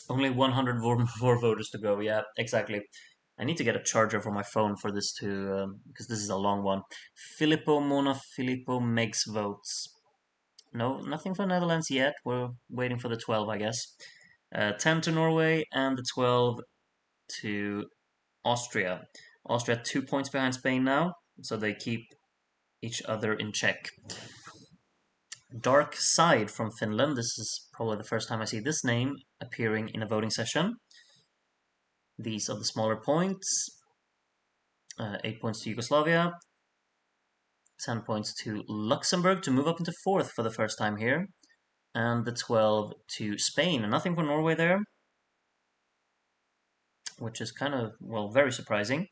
Only 104 voters to go. Yeah, exactly. I need to get a charger for my phone for this to, because this is a long one. Filippo Mona Filippo makes votes. No, nothing for Netherlands yet. We're waiting for the 12, I guess. 10 to Norway and the 12 to Austria. Austria 2 points behind Spain now, so they keep each other in check. Dark Side from Finland. This is probably the first time I see this name appearing in a voting session. These are the smaller points. 8 points to Yugoslavia, 10 points to Luxembourg to move up into fourth for the first time here, and the 12 to Spain. Nothing for Norway there, which is kind of, well, very surprising.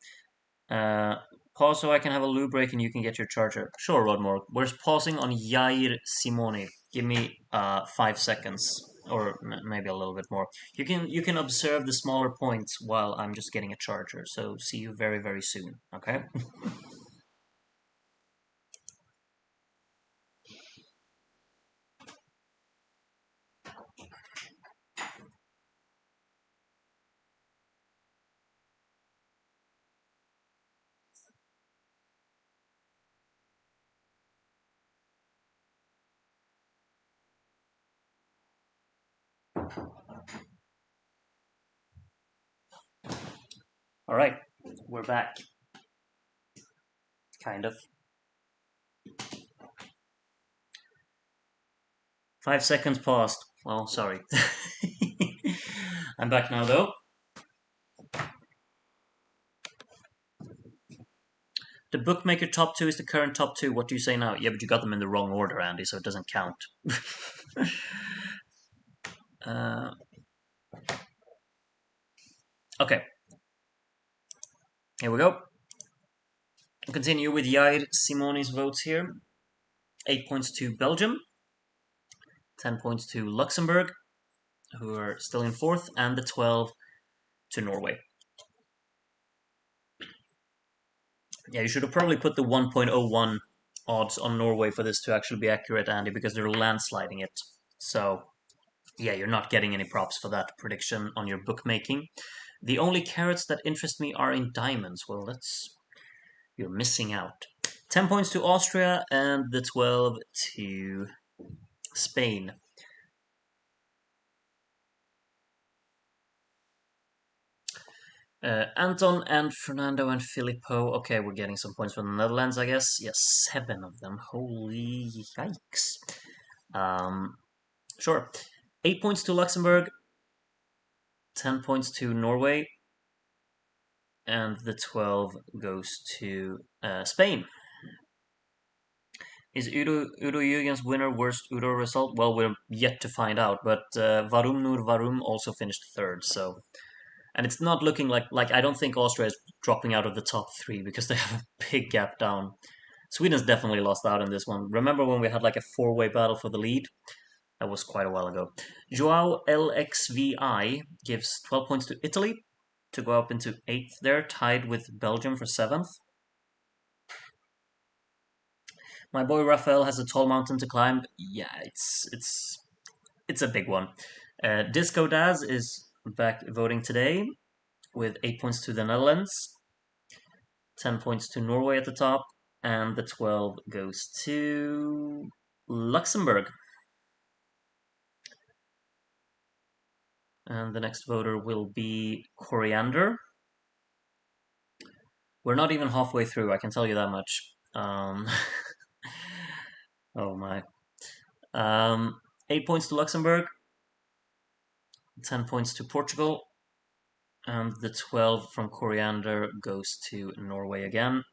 Pause so I can have a loo break and you can get your charger. Sure, Rodmore. We're pausing on Jair Simone. Give me 5 seconds, or maybe a little bit more. You can observe the smaller points while I'm just getting a charger. So see you very, very soon. Okay. All right, we're back. Kind of. 5 seconds passed. Well, sorry. I'm back now, though. The bookmaker top two is the current top two. What do you say now? Yeah, but you got them in the wrong order, Andy, so it doesn't count. uh, okay. Here we go. We'll continue with Jair Simone's votes here. 8 points to Belgium, 10 points to Luxembourg, who are still in fourth, and the 12 to Norway. Yeah, you should have probably put the 1.01 odds on Norway for this to actually be accurate, Andy, because they're landsliding it. So, yeah, you're not getting any props for that prediction on your bookmaking. The only carrots that interest me are in diamonds. Well, you're missing out. 10 points to Austria and the 12 to Spain. Anton and Fernando and Filippo. Okay, we're getting some points from the Netherlands, I guess. Yes, 7 of them. Holy yikes. Sure. 8 points to Luxembourg, 10 points to Norway, and the 12 goes to Spain. Is Udo Jürgens winner worst Udo result? Well, we're yet to find out, but Varum Nur Varum also finished third, so. And it's not looking like I don't think Austria is dropping out of the top three because they have a big gap down. Sweden's definitely lost out in this one. Remember when we had like a four-way battle for the lead? That was quite a while ago. Joao LXVI gives 12 points to Italy to go up into 8th there, tied with Belgium for 7th. My boy Rafael has a tall mountain to climb. Yeah, it's a big one. Disco Daz is back voting today with 8 points to the Netherlands, 10 points to Norway at the top, and the 12 goes to Luxembourg. And the next voter will be Coriander. We're not even halfway through, I can tell you that much. Oh my. 8 points to Luxembourg, 10 points to Portugal, and the 12 from Coriander goes to Norway again.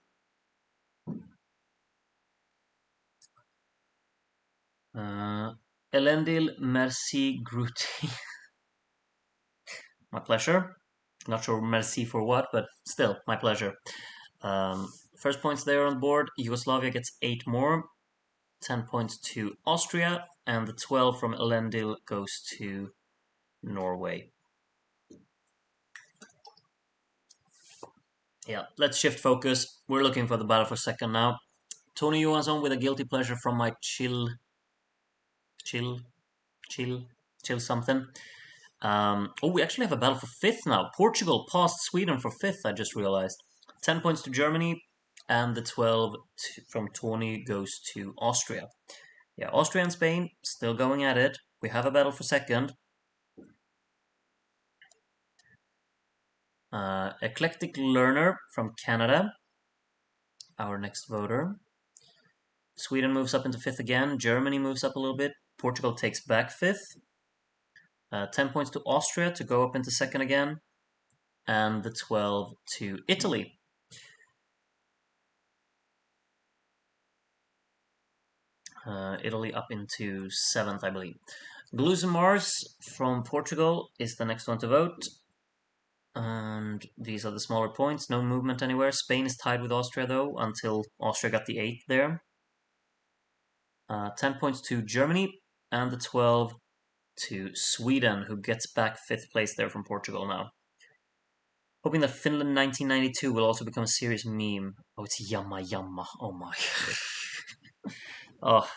Elendil Merci Gruti. My pleasure. Not sure merci for what, but still, my pleasure. First points there on board. Yugoslavia gets 8 more. 10 points to Austria, and the 12 from Elendil goes to Norway. Yeah, let's shift focus. We're looking for the battle for second now. Tony Johansson with a guilty pleasure from my chill something. Oh, we actually have a battle for fifth now. Portugal passed Sweden for fifth, I just realized. 10 points to Germany, and the 12 from Tony goes to Austria. Yeah, Austria and Spain still going at it. We have a battle for second. Eclectic Learner from Canada, our next voter. Sweden moves up into fifth again. Germany moves up a little bit. Portugal takes back fifth. 10 points to Austria to go up into second again. And the 12 to Italy. Italy up into seventh, I believe. Mars from Portugal is the next one to vote. And these are the smaller points. No movement anywhere. Spain is tied with Austria, though, until Austria got the 8th there. 10 points to Germany, and the 12 to Sweden, who gets back 5th place there from Portugal now. Hoping that Finland 1992 will also become a serious meme. Oh, it's Yamma Yamma. Oh my. Oh,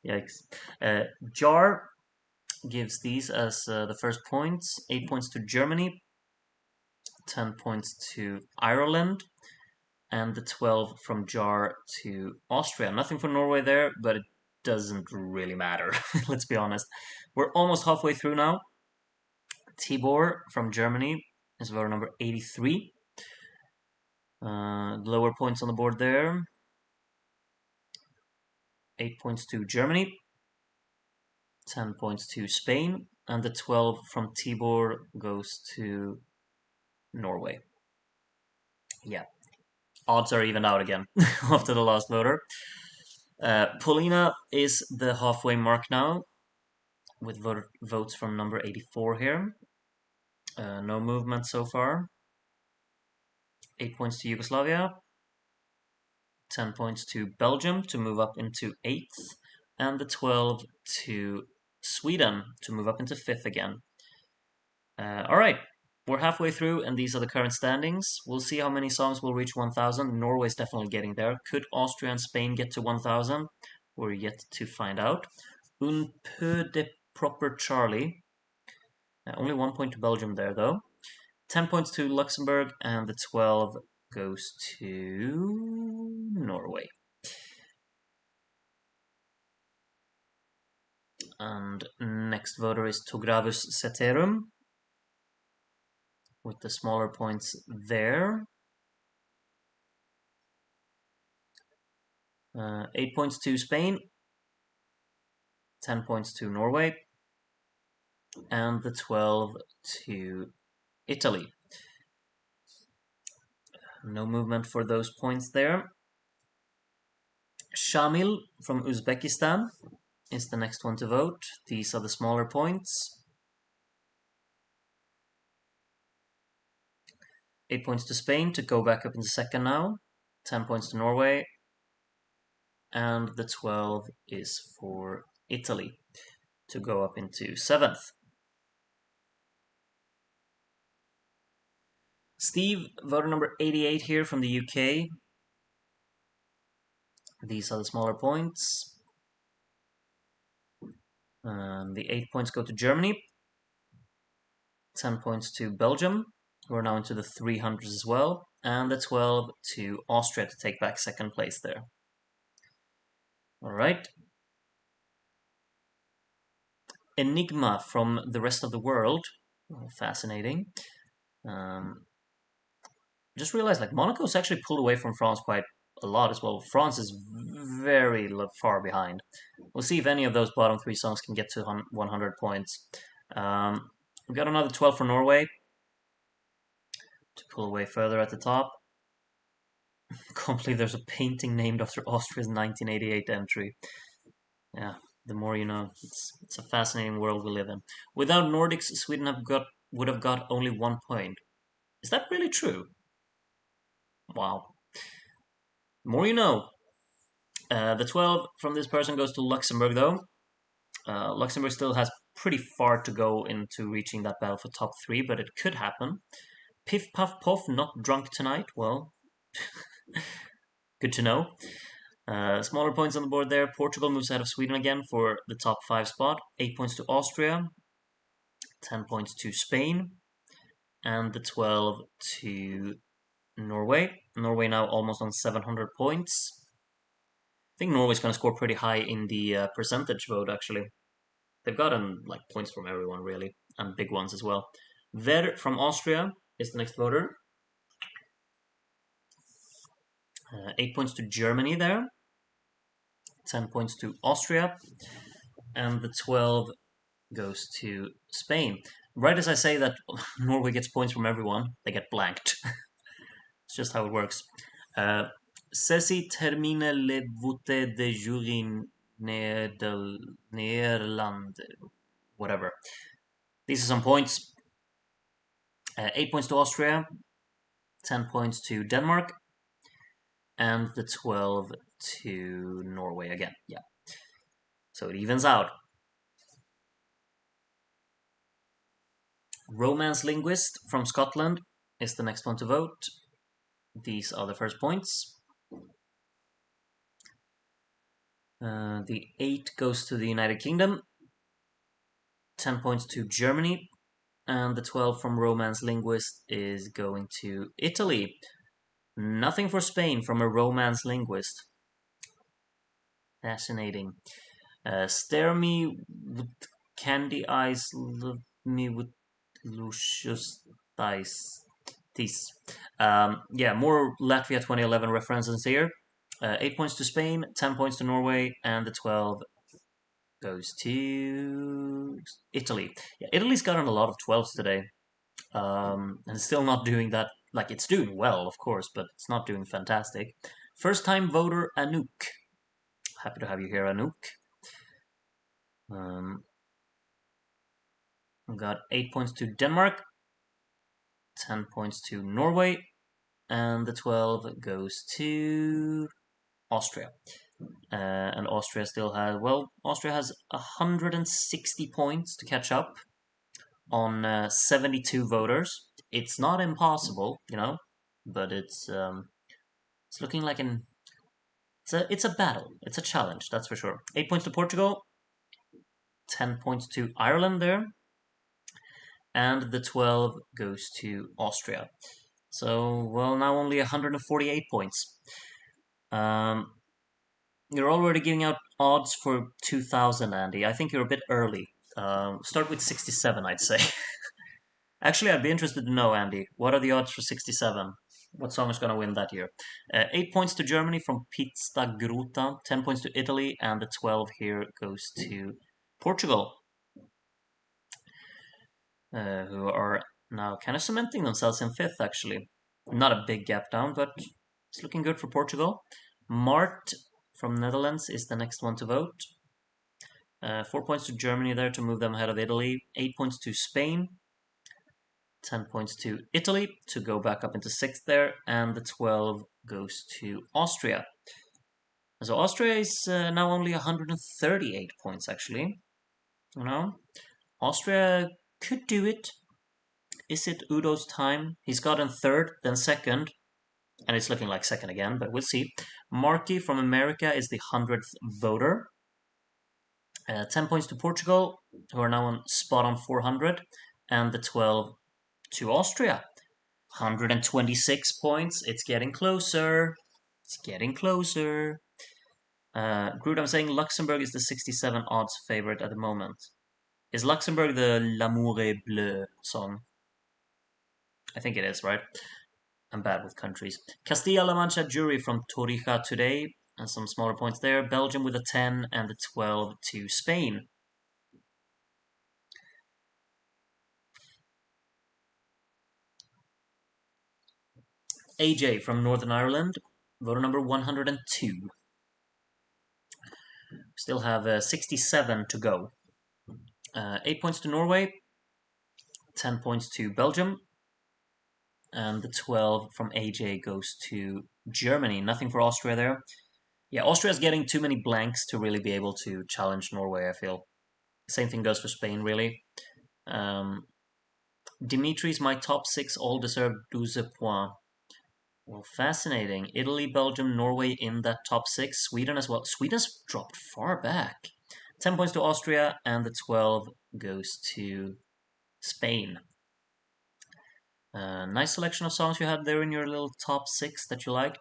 yikes. Jar gives these as the first points. 8 points to Germany, 10 points to Ireland, and the 12 from Jar to Austria. Nothing for Norway there, but it doesn't really matter. Let's be honest. We're almost halfway through now. Tibor from Germany is voter number 83. Lower points on the board there. 8 points to Germany, 10 points to Spain, and the 12 from Tibor goes to Norway. Yeah, odds are evened out again after the last voter. Polina is the halfway mark now, with votes from number 84 here. No movement so far. 8 points to Yugoslavia, 10 points to Belgium to move up into 8th, and the 12 to Sweden to move up into 5th again. Alright, we're halfway through, and these are the current standings. We'll see how many songs will reach 1,000. Norway's definitely getting there. Could Austria and Spain get to 1,000? We're yet to find out. Un peu de proper Charlie. Only 1 point to Belgium there, though. 10 points to Luxembourg, and the 12 goes to Norway. And next voter is Togravus Ceterum, with the smaller points there. 8 points to Spain, 10 points to Norway, and the 12 to Italy. No movement for those points there. Shamil from Uzbekistan is the next one to vote. These are the smaller points. 8 points to Spain to go back up into second now. 10 points to Norway. And the 12 is for Italy to go up into 7th. Steve, voter number 88 here from the UK. These are the smaller points. The 8 points go to Germany. 10 points to Belgium. We're now into the 300s as well. And the 12 to Austria to take back second place there. Alright. Enigma from the rest of the world. Fascinating. just realized like Monaco's actually pulled away from France quite a lot as well. France is very far behind. We'll see if any of those bottom three songs can get to 100 points. We've got another 12 for Norway to pull away further at the top. Can't believe there's a painting named after Austria's 1988 entry. Yeah, the more you know. It's a fascinating world we live in. Without Nordics, Sweden would have got only 1 point. Is that really true? Wow. The more you know. The 12 from this person goes to Luxembourg, though. Luxembourg still has pretty far to go into reaching that battle for top 3, but it could happen. Piff Puff Puff, not drunk tonight. Well, good to know. Smaller points on the board there. Portugal moves ahead of Sweden again for the top 5 spot. 8 points to Austria, 10 points to Spain, and the 12 to Norway. Norway now almost on 700 points. I think Norway's going to score pretty high in the percentage vote, actually. They've gotten like points from everyone, really, and big ones as well. Ver from Austria is the next voter. 8 points to Germany there. 10 points to Austria. And the 12 goes to Spain. Right as I say that Norway gets points from everyone, they get blanked. It's just how it works. Ceci termine le vote de jury Nederland. Whatever. These are some points. 8 points to Austria, 10 points to Denmark, and the 12 to Norway again. Yeah. So it evens out. Romance Linguist from Scotland is the next one to vote. These are the first points. The 8 goes to the United Kingdom, 10 points to Germany, and the 12 from Romance Linguist is going to Italy. Nothing for Spain from a Romance Linguist. Fascinating. Stare me with candy eyes, love me with luscious thighs. Yeah, more Latvia 2011 references here. 8 points to Spain, 10 points to Norway, and the 12 goes to Italy. Yeah, Italy's gotten a lot of 12s today. And it's still not doing that. Like, it's doing well, of course, but it's not doing fantastic. First time voter Anouk. Happy to have you here, Anouk. Got 8 points to Denmark, 10 points to Norway, and the 12 goes to Austria. And Austria still has, well, Austria has 160 points to catch up on 72 voters. It's not impossible, you know, but it's looking like it's a battle. It's a challenge, that's for sure. 8 points to Portugal, 10 points to Ireland there, and the 12 goes to Austria. So, well, now only 148 points. You're already giving out odds for 2000, Andy. I think you're a bit early. Start with 67, I'd say. Actually, I'd be interested to know, Andy, what are the odds for 67? What song is going to win that year? 8 points to Germany from Pizza Gruta, 10 points to Italy, and the 12 here goes to Portugal, who are now kind of cementing themselves in 5th, actually. Not a big gap down, but it's looking good for Portugal. Mart from Netherlands is the next one to vote. 4 points to Germany there to move them ahead of Italy. 8 points to Spain. 10 points to Italy to go back up into 6th there. And the 12 goes to Austria. So Austria is now only 138 points, actually. You know, Austria could do it. Is it Udo's time? He's gotten 3rd, then 2nd. And it's looking like 2nd again, but we'll see. Marky from America is the 100th voter. 10 points to Portugal, who are now on spot on 400. And the 12 to Austria. 126 points. It's getting closer. It's getting closer. Groot, I'm saying Luxembourg is the 67 odds favorite at the moment. Is Luxembourg the L'amour est bleu song? I think it is, right? I'm bad with countries. Castilla-La Mancha jury from Torija today, and some smaller points there. Belgium with a 10 and a 12 to Spain. AJ from Northern Ireland, voter number 102. Still have 67 to go. 8 points to Norway, 10 points to Belgium, and the 12 from AJ goes to Germany. Nothing for Austria there. Yeah, Austria's getting too many blanks to really be able to challenge Norway, I feel. Same thing goes for Spain, really. Dimitri's my top 6 all deserve 12 points. Well, fascinating. Italy, Belgium, Norway in that top 6. Sweden as well. Sweden's dropped far back. 10 points to Austria, and the 12 goes to Spain. Nice selection of songs you had there in your little top 6 that you liked.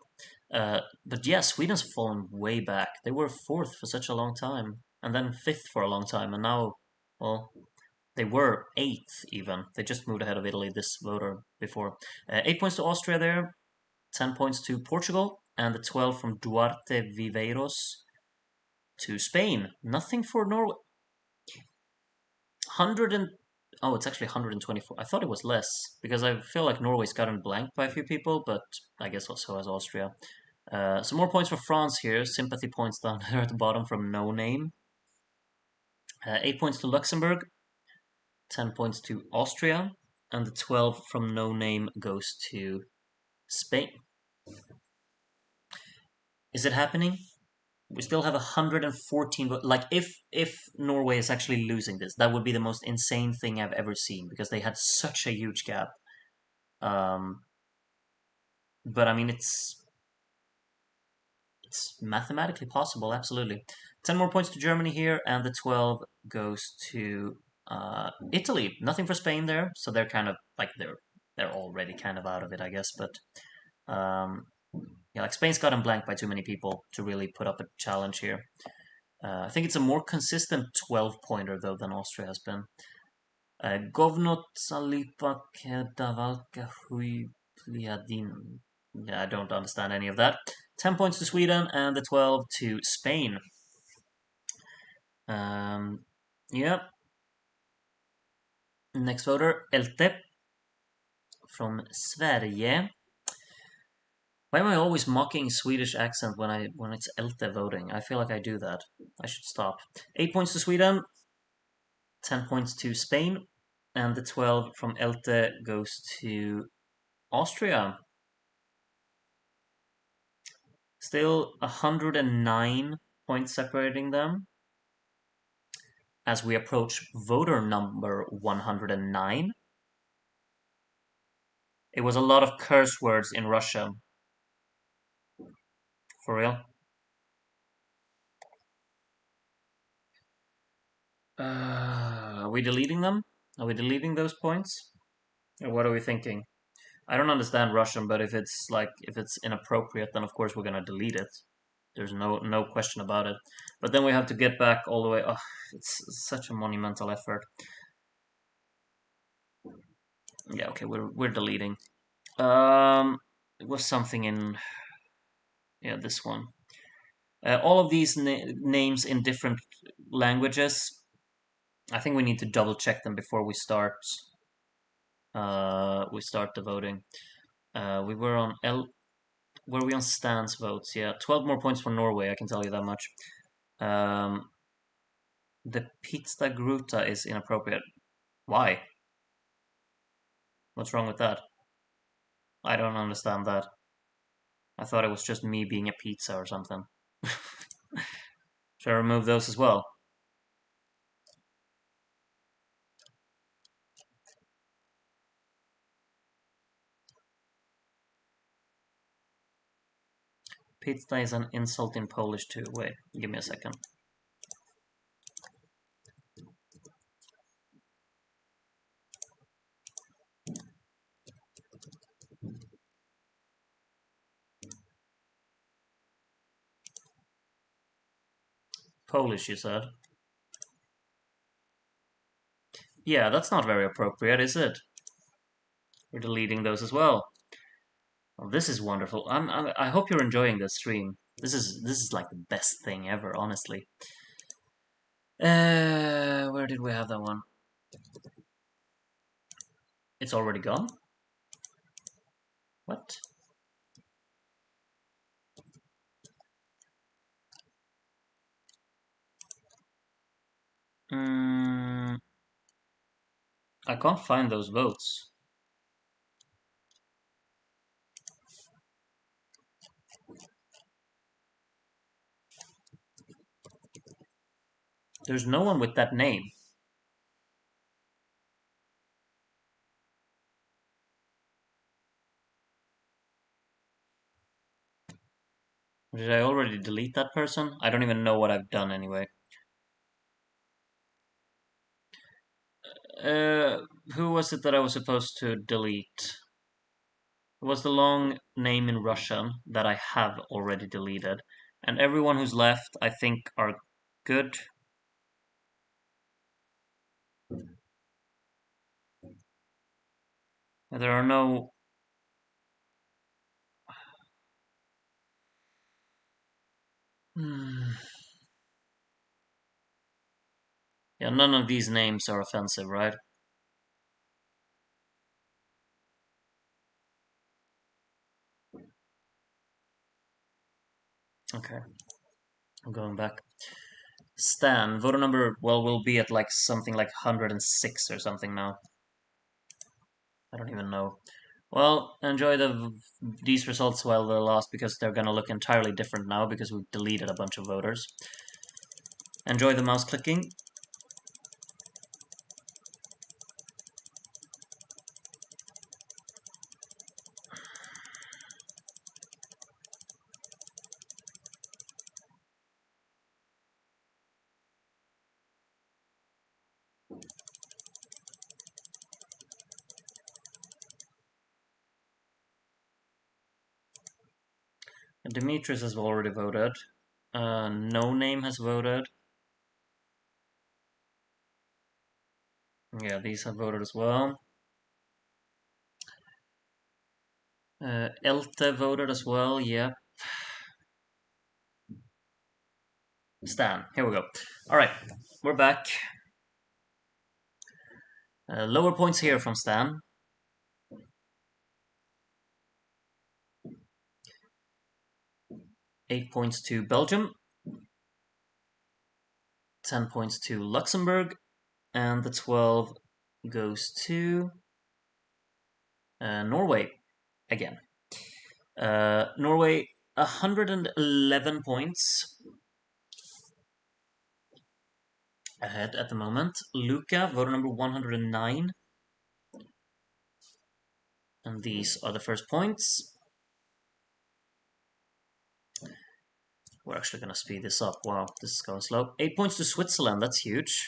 But yeah, Sweden's fallen way back. They were 4th for such a long time, and then 5th for a long time, and now, well, they were 8th even. They just moved ahead of Italy this voter before. 8 points to Austria there, 10 points to Portugal, and the 12 from Duarte Viveiros to Spain. Nothing for Norway. 100 and... Oh, it's actually 124. I thought it was less, because I feel like Norway's gotten blanked by a few people, but I guess also has Austria. Some more points for France here. Sympathy points down there at the bottom from No Name. 8 points to Luxembourg, 10 points to Austria, and the 12 from No Name goes to Spain. Is it happening? We still have 114. Like, if Norway is actually losing this, that would be the most insane thing I've ever seen, because they had such a huge gap. But I mean, it's mathematically possible, absolutely. 10 more points to Germany here, and the 12 goes to Italy. Nothing for Spain there, so they're kind of like they're already kind of out of it, I guess. But yeah, like Spain's gotten blanked by too many people to really put up a challenge here. I think it's a more consistent 12-pointer though than Austria has been. Govnot Salipa Kedavalka Hui Pliadin. Yeah, I don't understand any of that. 10 points to Sweden and the 12 to Spain. Yeah. Next voter, Elte from Sverige. Why am I always mocking Swedish accent when it's Elte voting? I feel like I do that. I should stop. 8 points to Sweden, 10 points to Spain, and the 12 from Elte goes to Austria. Still 109 points separating them as we approach voter number 109. It was a lot of curse words in Russia. For real. Are we deleting them? Are we deleting those points? Or what are we thinking? I don't understand Russian, but if it's inappropriate, then of course we're gonna delete it. There's no question about it. But then we have to get back all the way. Oh, it's such a monumental effort. Yeah, okay, we're deleting. It was something in this one. All of these names in different languages. I think we need to double check them before we start. We start the voting. We were on Were we on Stan's votes? Yeah, 12 more points for Norway. I can tell you that much. The pizza gruta is inappropriate. Why? What's wrong with that? I don't understand that. I thought it was just me being a pizza or something. Should I remove those as well? Pizza is an insult in Polish too. Wait, give me a second. Polish, you said? Yeah, that's not very appropriate, is it? We're deleting those as well. Well, this is wonderful. I hope you're enjoying this stream. This is like the best thing ever, honestly. Where did we have that one? It's already gone? What? Mm, I can't find those votes. There's no one with that name. Did I already delete that person? I don't even know what I've done anyway. Uh, who was it that I was supposed to delete? It was the long name in Russian that I have already deleted. And everyone who's left, I think, are good. There are no... Hmm. Yeah, none of these names are offensive, right? Okay, I'm going back. Stan, voter number, well, will be at like something like 106 or something now. I don't even know. Well, enjoy these results while they last because they're gonna look entirely different now because we've deleted a bunch of voters. Enjoy the mouse clicking. Demetrius has already voted. No Name has voted. Yeah, these have voted as well. Elte voted as well, yeah. Stan, here we go. Alright, we're back. Lower points here from Stan. 8 points to Belgium. 10 points to Luxembourg. And the 12 goes to Norway again. Norway, 111 points ahead at the moment. Luca, voter number 109. And these are the first points. We're actually going to speed this up. Wow, this is going slow. 8 points to Switzerland, that's huge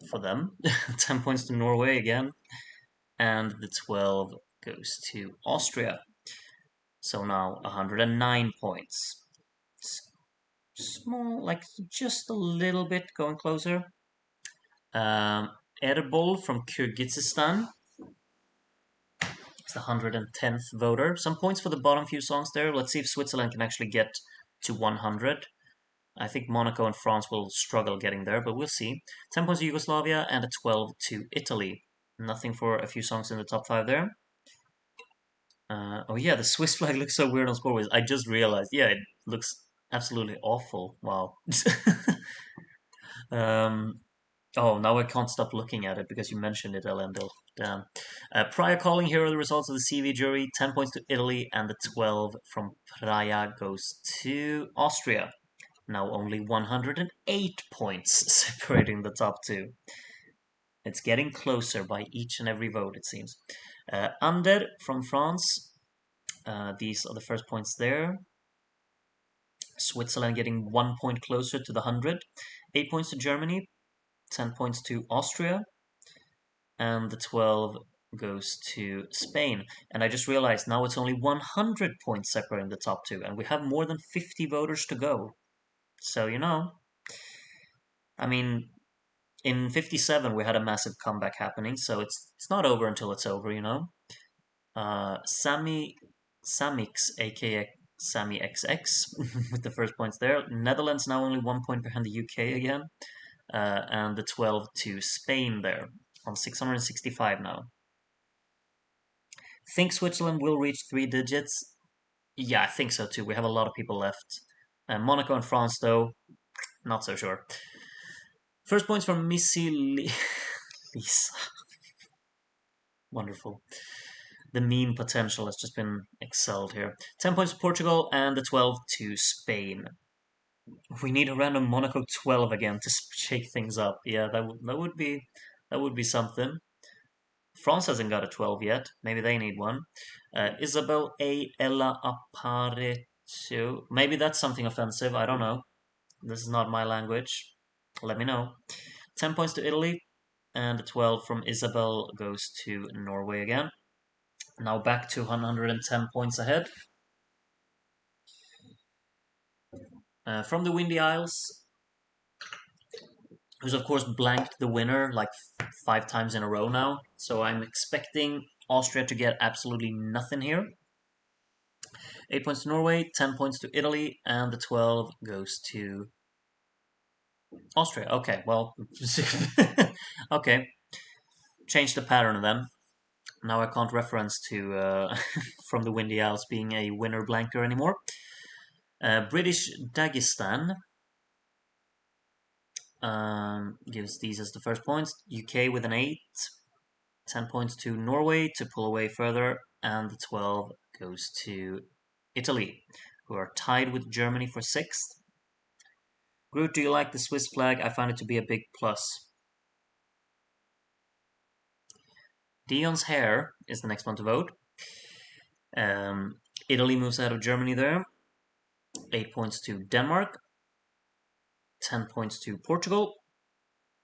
for them. 10 points to Norway again. And the 12 goes to Austria. So now 109 points. Small, like just a little bit going closer. Erbol from Kyrgyzstan is the 110th voter. Some points for the bottom few songs there. Let's see if Switzerland can actually get to 100. I think Monaco and France will struggle getting there, but we'll see. 10 points to Yugoslavia and a 12 to Italy. Nothing for a few songs in the top 5 there. Oh yeah, the Swiss flag looks so weird on Scoreboard. I just realized. Yeah, it looks absolutely awful. Wow. um, oh, now I can't stop looking at it because you mentioned it, Elendil. Damn. Prior calling, here are the results of the CV jury. 10 points to Italy and the 12 from Praia goes to Austria. Now only 108 points separating the top two. It's getting closer by each and every vote, it seems. Ander from France. These are the first points there. Switzerland getting 1 point closer to the 100. 8 points to Germany. 10 points to Austria. And the 12 goes to Spain. And I just realized now it's only 100 points separating the top two. And we have more than 50 voters to go. So, I mean, in 57 we had a massive comeback happening, so it's not over until it's over. Sami Samix, aka Sammy XX, with the first points there. Netherlands now only 1 point behind the UK again, and the 12 to Spain there on 665 now. Think Switzerland will reach 3 digits. Yeah, I think so too. We have a lot of people left. Monaco and France, though, not so sure. First points from Missy Lisa. Wonderful. The meme potential has just been excelled here. 10 points to Portugal and the 12 to Spain. We need a random Monaco 12 again to shake things up. Yeah, that would be something. France hasn't got a 12 yet. Maybe they need one. Isabel A. Ella Apparecchio. Maybe that's something offensive. I don't know. This is not my language. Let me know. 10 points to Italy. And 12 from Isabel goes to Norway again. Now back to 110 points ahead. From the Windy Isles, who's of course blanked the winner like 5 times in a row now. So I'm expecting Austria to get absolutely nothing here. 8 points to Norway, 10 points to Italy, and the 12 goes to Austria. Okay, well, okay. Change the pattern then. Now I can't reference to from the Windy Isles being a winner blanker anymore. British Dagestan gives these as the first points. UK with an 8. 10 points to Norway to pull away further, and the 12 goes to Italy, who are tied with Germany for 6th. Groot, do you like the Swiss flag? I found it to be a big plus. Dion's hair is the next one to vote. Italy moves out of Germany there. 8 points to Denmark. 10 points to Portugal.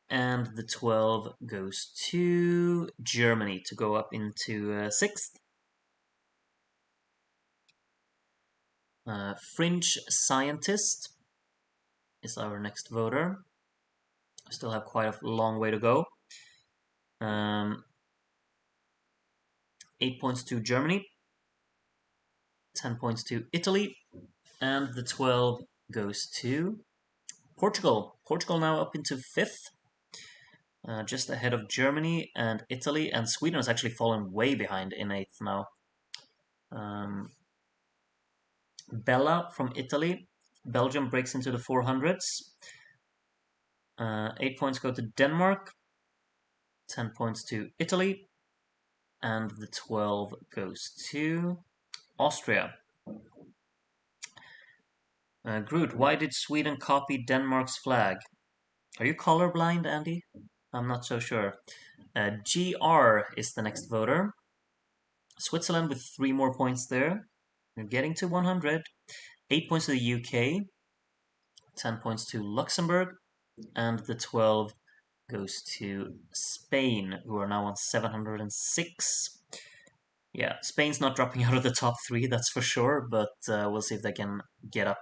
And the 12 goes to Germany to go up into 6th. Fringe Scientist is our next voter. Still have quite a long way to go. 8 points to Germany. 10 points to Italy. And the 12 goes to Portugal. Portugal now up into 5th. Just ahead of Germany and Italy, and Sweden has actually fallen way behind in 8th now. Bella from Italy. Belgium breaks into the 400s. 8 points go to Denmark. 10 points to Italy. And the 12 goes to Austria. Groot, why did Sweden copy Denmark's flag? Are you colorblind, Andy? I'm not so sure. GR is the next voter. Switzerland with 3 more points there. We're getting to 100. 8 points to the UK. 10 points to Luxembourg. And the 12 goes to Spain, who are now on 706. Yeah, Spain's not dropping out of the top 3, that's for sure, but we'll see if they can get up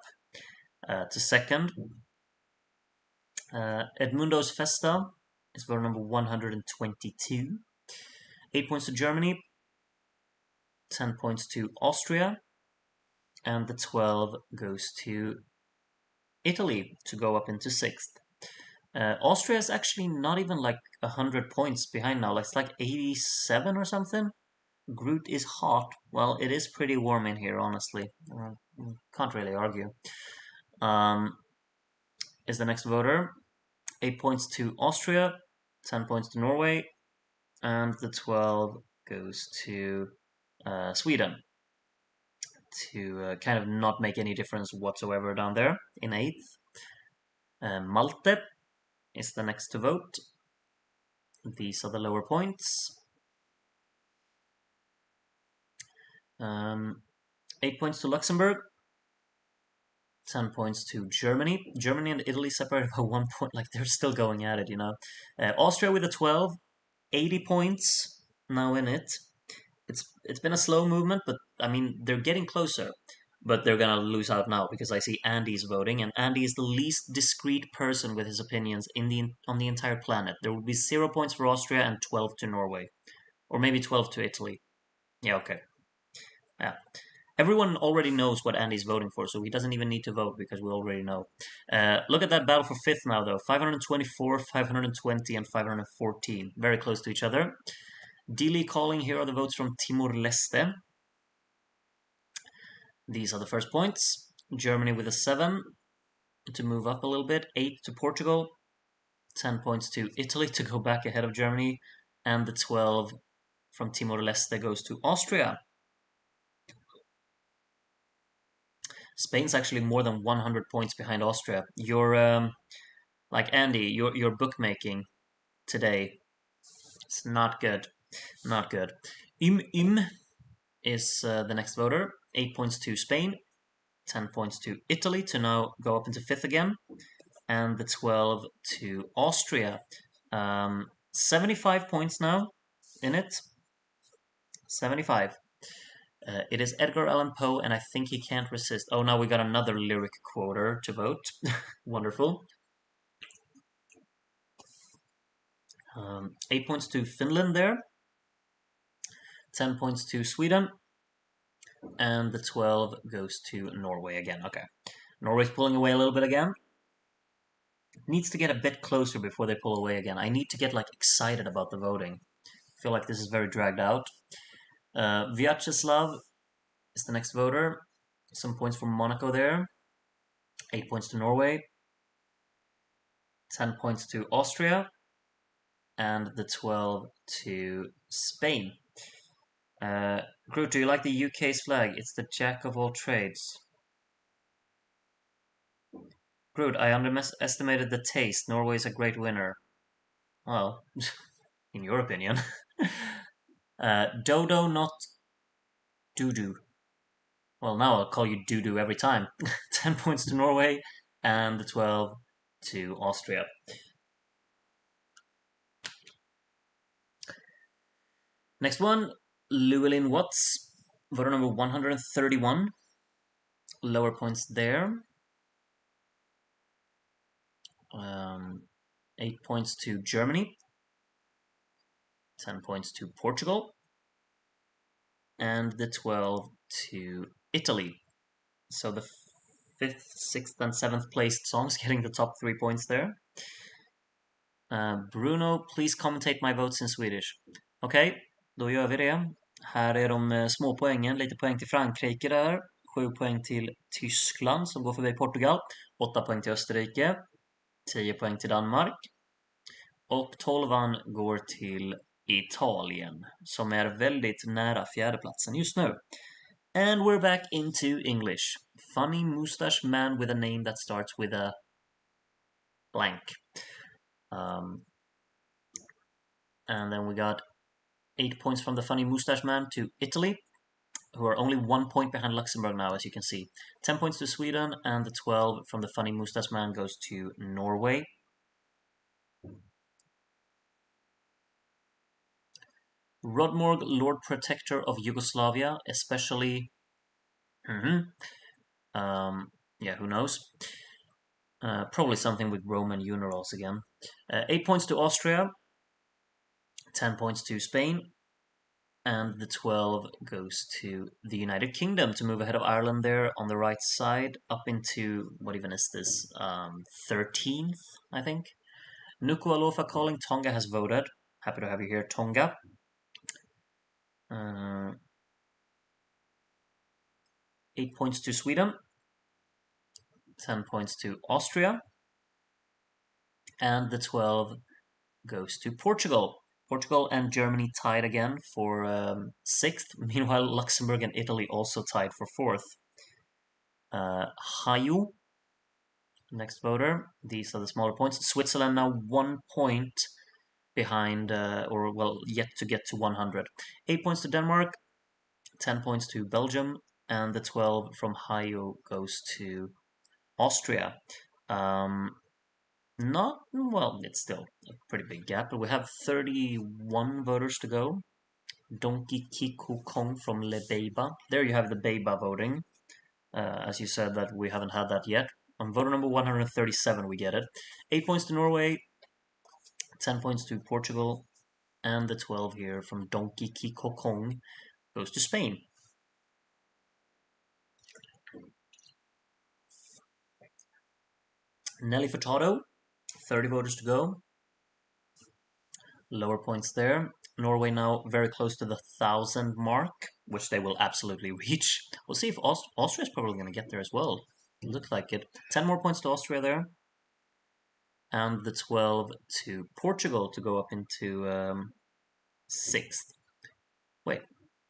to 2nd. Edmundo's Festa is voter number 122. 8 points to Germany, 10 points to Austria, and the 12 goes to Italy to go up into 6th. Austria is actually not even like 100 points behind now, it's like 87 or something. Groot is hot. Well, it is pretty warm in here, honestly. Can't really argue. Is the next voter. 8 points to Austria, 10 points to Norway, and the 12 goes to Sweden to kind of not make any difference whatsoever down there in 8th. Malte is the next to vote. These are the lower points. 8 points to Luxembourg, 10 points to Germany. Germany and Italy separated by 1 point, like they're still going at it, you know. Austria with a 12, 80 points now in it. It's been a slow movement, but I mean they're getting closer. But they're gonna lose out now because I see Andy's voting, and Andy is the least discreet person with his opinions on the entire planet. There would be 0 points for Austria and 12 to Norway, or maybe 12 to Italy. Yeah, okay. Yeah. Everyone already knows what Andy's voting for, so he doesn't even need to vote because we already know. Look at that battle for fifth now, though. 524, 520, and 514. Very close to each other. Dili calling, here are the votes from Timor-Leste. These are the first points. Germany with a 7 to move up a little bit. 8 to Portugal. 10 points to Italy to go back ahead of Germany. And the 12 from Timor-Leste goes to Austria. Spain's actually more than 100 points behind Austria. You're like Andy, your bookmaking today, it's not good. Not good. Im is the next voter. 8 points to Spain, 10 points to Italy to now go up into fifth again, and the 12 to Austria. 75 points now in it. 75. It is Edgar Allan Poe, and I think he can't resist. Oh, now we got another lyric quoter to vote. Wonderful. 8 points to Finland there. 10 points to Sweden. And the 12 goes to Norway again. Okay. Norway's pulling away a little bit again. Needs to get a bit closer before they pull away again. I need to get like excited about the voting. I feel like this is very dragged out. Vyacheslav is the next voter. Some points from Monaco there. 8 points to Norway. 10 points to Austria. And the 12 to Spain. Groot, do you like the UK's flag? It's the jack of all trades. Groot, I underestimated the taste. Norway's a great winner. Well, in your opinion. Dodo, not doo-doo. Well, now I'll call you doo-doo every time. 10 points to Norway, and the 12 to Austria. Next one, Llewellyn Watts, voter number 131. Lower points there. 8 points to Germany. 10 points to Portugal. And the 12 to Italy. So the 5th, 6th, and 7th placed songs getting the top 3 points there. Bruno, please commentate my votes in Swedish. Okej, då gör vi det. Här är de små poängen. Lite poäng till Frankrike där. 7 poäng till Tyskland som går förbi Portugal. 8 poäng till Österrike. 10 poäng till Danmark. Och 12 går till Italien som är väldigt nära fjärdeplatsen just nu. And we're back into English. Funny mustache man with a name that starts with a blank. And then we got 8 points from the funny mustache man to Italy, who are only 1 point behind Luxembourg now, as you can see. 10 points to Sweden, and the 12 from the funny mustache man goes to Norway. Rodmorg, Lord Protector of Yugoslavia, especially... yeah, who knows? Probably something with Roman numerals again. 8 points to Austria, 10 points to Spain, and the 12 goes to the United Kingdom to move ahead of Ireland there on the right side, up into, what even is this, 13th, I think? Nuku'alofa calling, Tonga has voted. Happy to have you here, Tonga. 8 points to Sweden, 10 points to Austria, and the 12 goes to Portugal. Portugal and Germany tied again for 6th. Meanwhile, Luxembourg and Italy also tied for 4th. Hayu, next voter. These are the smaller points. Switzerland now 1 point behind, yet to get to 100. 8 points to Denmark, 10 points to Belgium, and the 12 from Hayu goes to Austria. It's still a pretty big gap, but we have 31 voters to go. Donkey Kiku Kong from Le Beiba. There you have the Beiba voting. As you said that we haven't had that yet. On voter number 137 we get it. 8 points to Norway, 10 points to Portugal, and the 12 here from Donkey Kiku Kong goes to Spain. Nelly Furtado, 30 voters to go. Lower points there. Norway now very close to the 1,000 mark, which they will absolutely reach. We'll see if Austria's probably going to get there as well. Look like it. 10 more points to Austria there. And the 12 to Portugal to go up into 6th. Wait,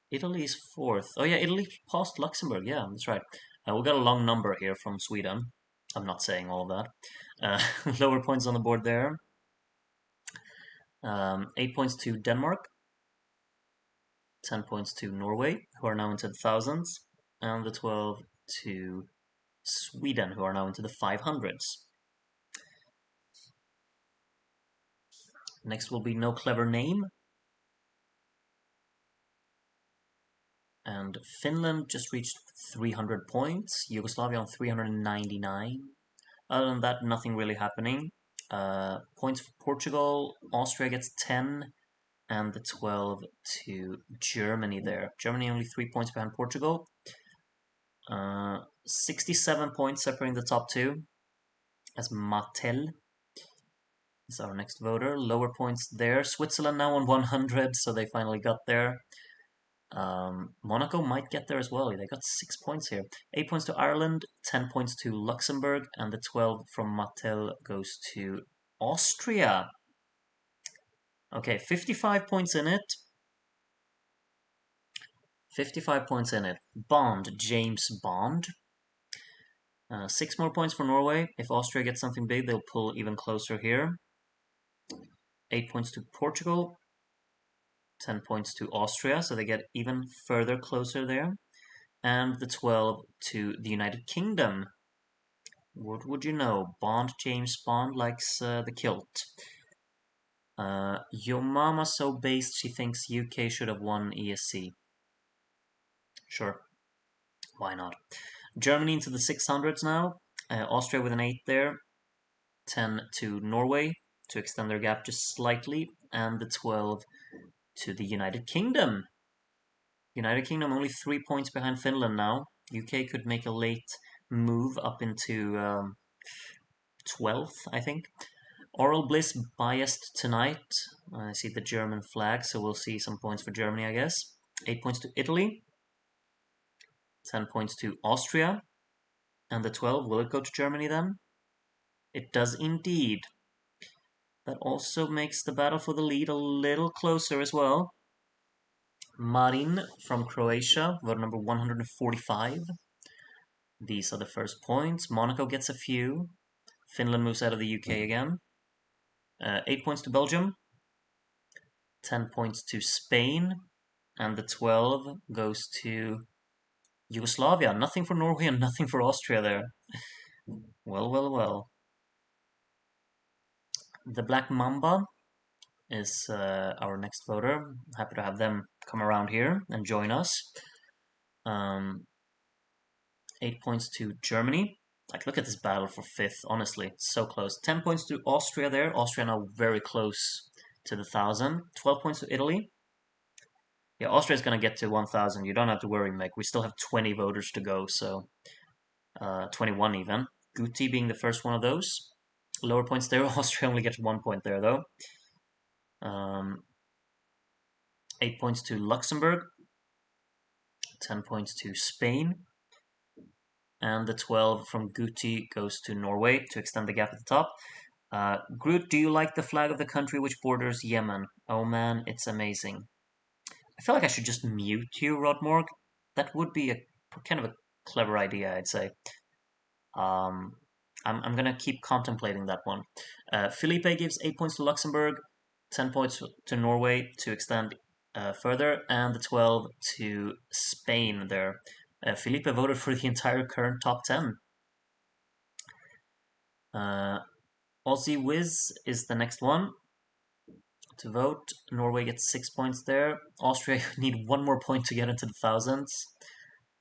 Italy is 4th. Oh yeah, Italy passed Luxembourg. Yeah, that's right. We got a long number here from Sweden. I'm not saying all that. Lower points on the board there. 8 points to Denmark. 10 points to Norway, who are now into the thousands. And the 12 to Sweden, who are now into the 500s. Next will be No Clever Name. And Finland just reached 300 points. Yugoslavia on 399. Other than that, nothing really happening. Points for Portugal. Austria gets 10. And the 12 to Germany there. Germany only 3 points behind Portugal. 67 points separating the top two. As Mattel is our next voter. Lower points there. Switzerland now on 100, so they finally got there. Monaco might get there as well. They got 6 points here. 8 points to Ireland, 10 points to Luxembourg, and the 12 from Mattel goes to Austria. Okay, 55 points in it. 55 points in it. Bond, James Bond. 6 more points for Norway. If Austria gets something big, they'll pull even closer here. 8 points to Portugal. 10 points to Austria, so they get even further closer there. And the 12 to the United Kingdom. What would you know? Bond, James Bond likes the kilt. Your mama so based she thinks UK should have won ESC. Sure, why not? Germany into the 600s now. Austria with an 8 there. 10 to Norway to extend their gap just slightly. And the 12 to the United Kingdom. United Kingdom only 3 points behind Finland now. UK could make a late move up into 12th, I think. Oral Bliss biased tonight. I see the German flag, so we'll see some points for Germany, I guess. 8 points to Italy. 10 points to Austria. And the 12, will it go to Germany then? It does indeed. That also makes the battle for the lead a little closer as well. Marin from Croatia, vote number 145. These are the first points. Monaco gets a few. Finland moves out of the UK again. 8 points to Belgium. 10 points to Spain. And the 12 goes to Yugoslavia. Nothing for Norway and nothing for Austria there. Well, well, well. The Black Mamba is our next voter. Happy to have them come around here and join us. 8 points to Germany. Like, look at this battle for 5th, honestly. It's so close. 10 points to Austria there. Austria now very close to the 1,000. 12 points to Italy. Yeah, Austria's going to get to 1,000. You don't have to worry, Meg. We still have 20 voters to go, so 21 even. Guti being the first one of those. Lower points there. Austria only gets 1 point there, though. 8 points to Luxembourg. 10 points to Spain. And the 12 from Guti goes to Norway to extend the gap at the top. Groot, do you like the flag of the country which borders Yemen? Oh man, it's amazing. I feel like I should just mute you, Rodmorg. That would be a kind of a clever idea, I'd say. I'm gonna keep contemplating that one. Felipe gives 8 points to Luxembourg, 10 points to Norway to extend further, and the 12 to Spain there. Felipe voted for the entire current top 10. Aussie Wiz is the next one to vote. Norway gets 6 points there. Austria need 1 more point to get into the thousands.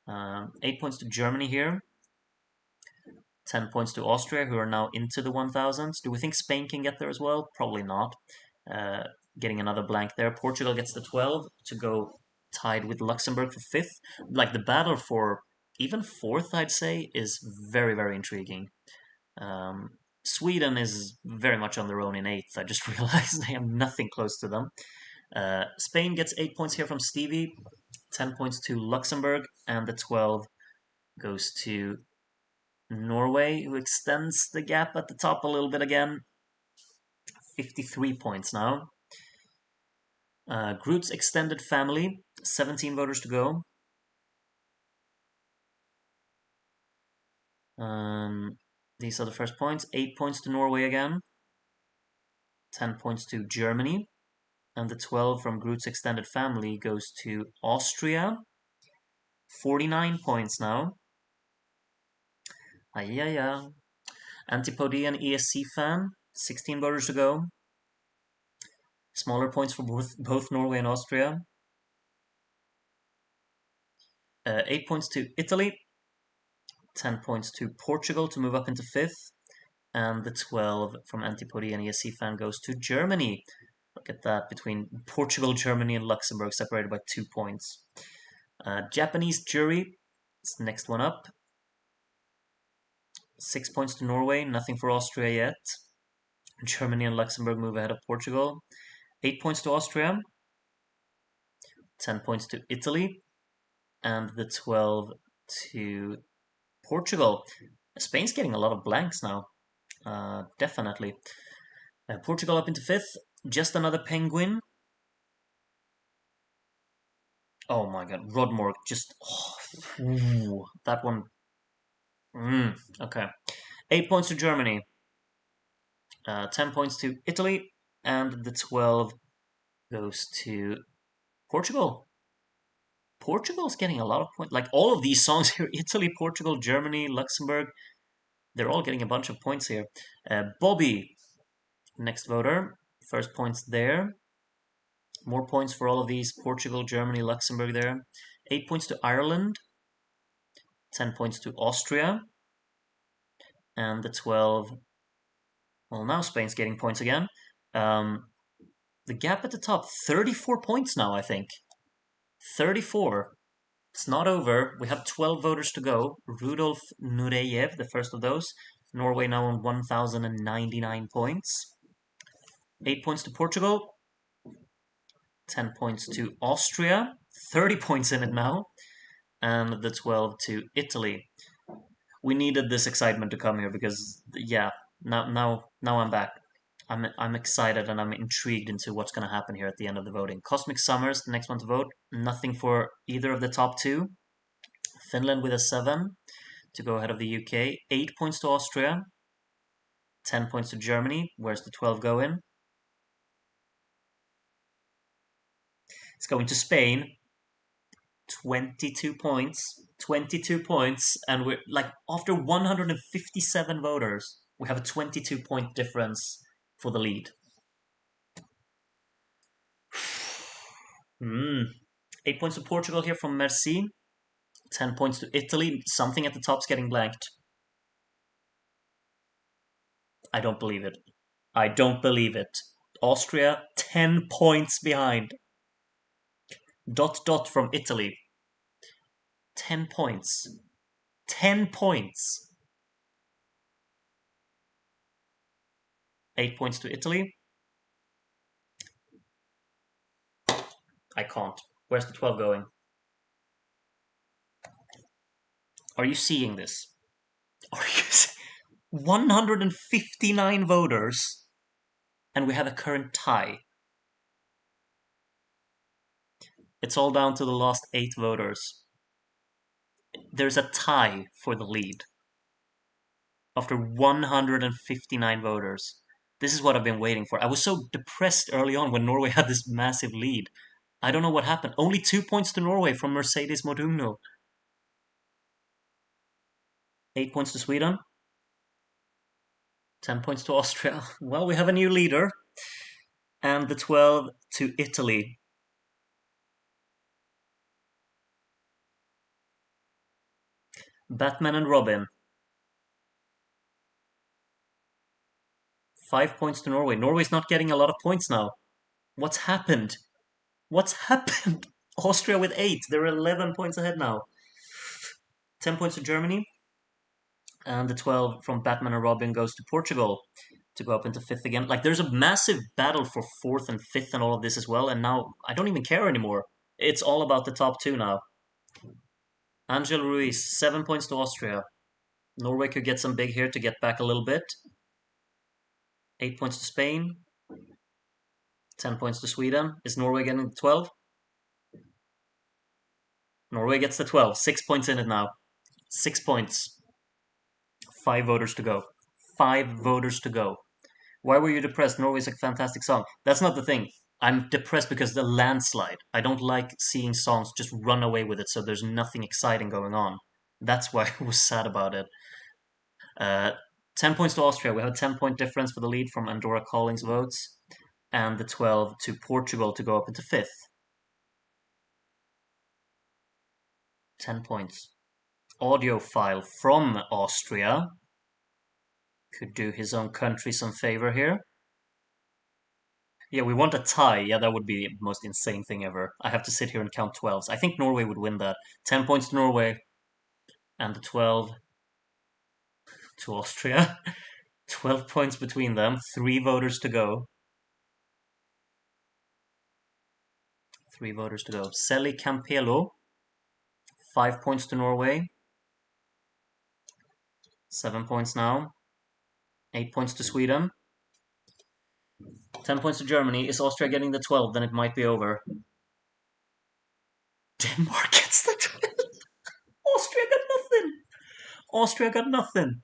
8 points to Germany here. 10 points to Austria, who are now into the 1000s. Do we think Spain can get there as well? Probably not. Getting another blank there. Portugal gets the 12 to go tied with Luxembourg for 5th. Like, the battle for even 4th, I'd say, is very, very intriguing. Sweden is very much on their own in 8th. I just realized they have nothing close to them. Spain gets 8 points here from Stevie, 10 points to Luxembourg, and the 12 goes to Norway, who extends the gap at the top a little bit again. 53 points now. Group's extended family, 17 voters to go. These are the first points. 8 points to Norway again. 10 points to Germany. And the 12 from Groot's extended family goes to Austria. 49 points now. Ayaya. Antipodean ESC fan, 16 voters to go. Smaller points for both Norway and Austria. 8 points to Italy. 10 points to Portugal to move up into 5th. And the 12 from Antipodean ESC fan goes to Germany. Look at that, between Portugal, Germany, and Luxembourg, separated by 2 points. Japanese jury is the next one up. 6 points to Norway, nothing for Austria yet. Germany and Luxembourg move ahead of Portugal. 8 points to Austria. 10 points to Italy. And the 12 to Portugal. Spain's getting a lot of blanks now. Definitely. Portugal up into 5th. Just another penguin. Oh my god, Rodmore just... ooh, that one... okay. 8 points to Germany. 10 points to Italy. And the 12 goes to Portugal. Portugal's getting a lot of points. Like, all of these songs here, Italy, Portugal, Germany, Luxembourg, they're all getting a bunch of points here. Bobby, next voter. First points there. More points for all of these. Portugal, Germany, Luxembourg there. 8 points to Ireland. 10 points to Austria. And the 12... well, now Spain's getting points again. The gap at the top, 34 points now, I think. 34. It's not over. We have 12 voters to go. Rudolf Nureyev, the first of those. Norway now on 1,099 points. 8 points to Portugal. 10 points to Austria. 30 points in it now. And the 12 to Italy. We needed this excitement to come here because, yeah, now I'm back. I'm excited and I'm intrigued into what's going to happen here at the end of the voting. Cosmic Summers, the next one to vote. Nothing for either of the top two. Finland with a 7 to go ahead of the UK. 8 points to Austria. 10 points to Germany. Where's the 12 going? It's going to Spain. 22 points. 22 points. And we're like, after 157 voters, we have a 22-point difference for the lead. 8 points to Portugal here from Merci. 10 points to Italy. Something at the top's getting blanked. I don't believe it. I don't believe it. Austria, 10 points behind. ... from Italy. 10 points. 10 points. 8 points to Italy. I can't. Where's the 12 going? Are you seeing this? Are you 159 voters, and we have a current tie. It's all down to the last 8 voters. There's a tie for the lead after 159 voters. This is what I've been waiting for. I was so depressed early on when Norway had this massive lead. I don't know what happened. Only 2 points to Norway from Mercedes Modugno. 8 points to Sweden. 10 points to Austria. Well, we have a new leader. And the 12 to Italy. Batman and Robin. 5 points to Norway. Norway's not getting a lot of points now. What's happened? What's happened? Austria with 8. They're 11 points ahead now. 10 points to Germany. And the 12 from Batman and Robin goes to Portugal to go up into fifth again. Like, there's a massive battle for fourth and fifth and all of this as well, and now I don't even care anymore. It's all about the top two now. Angel Ruiz, 7 points to Austria. Norway could get some big here to get back a little bit. 8 points to Spain. 10 points to Sweden. Is Norway getting 12? Norway gets the 12. 6 points in it now. 6 points. 5 voters to go. 5 voters to go. Why were you depressed? Norway's a fantastic song. That's not the thing. I'm depressed because the landslide. I don't like seeing songs just run away with it, so there's nothing exciting going on. That's why I was sad about it. Uh, 10 points to Austria. We have a 10-point difference for the lead from Andorra Collings votes, and the 12 to Portugal to go up into fifth. 10 points. Audiophile from Austria could do his own country some favor here. Yeah, we want a tie. Yeah, that would be the most insane thing ever. I have to sit here and count 12s. I think Norway would win that. 10 points to Norway, and the 12 to Austria. 12 points between them. 3 voters to go. 3 voters to go. Seli Campello. 5 points to Norway. 7 points now. 8 points to Sweden. 10 points to Germany. Is Austria getting the 12? Then it might be over. Denmark gets the 12. Austria got nothing. Austria got nothing.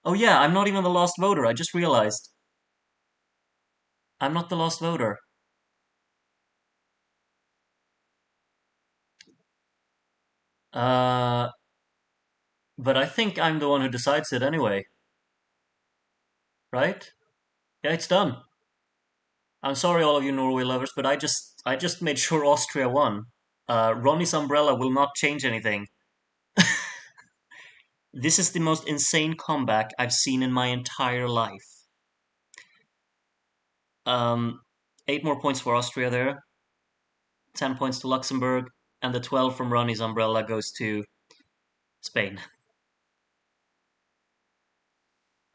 Oh yeah, I'm not even the last voter. I just realized. I'm not the last voter. Uh, but I think I'm the one who decides it anyway. Right? Yeah, it's done. I'm sorry, all of you Norway lovers, but I just made sure Austria won. Ronnie's umbrella will not change anything. This is the most insane comeback I've seen in my entire life. 8 more points for Austria there. 10 points to Luxembourg, and the 12 from Ronnie's umbrella goes to Spain.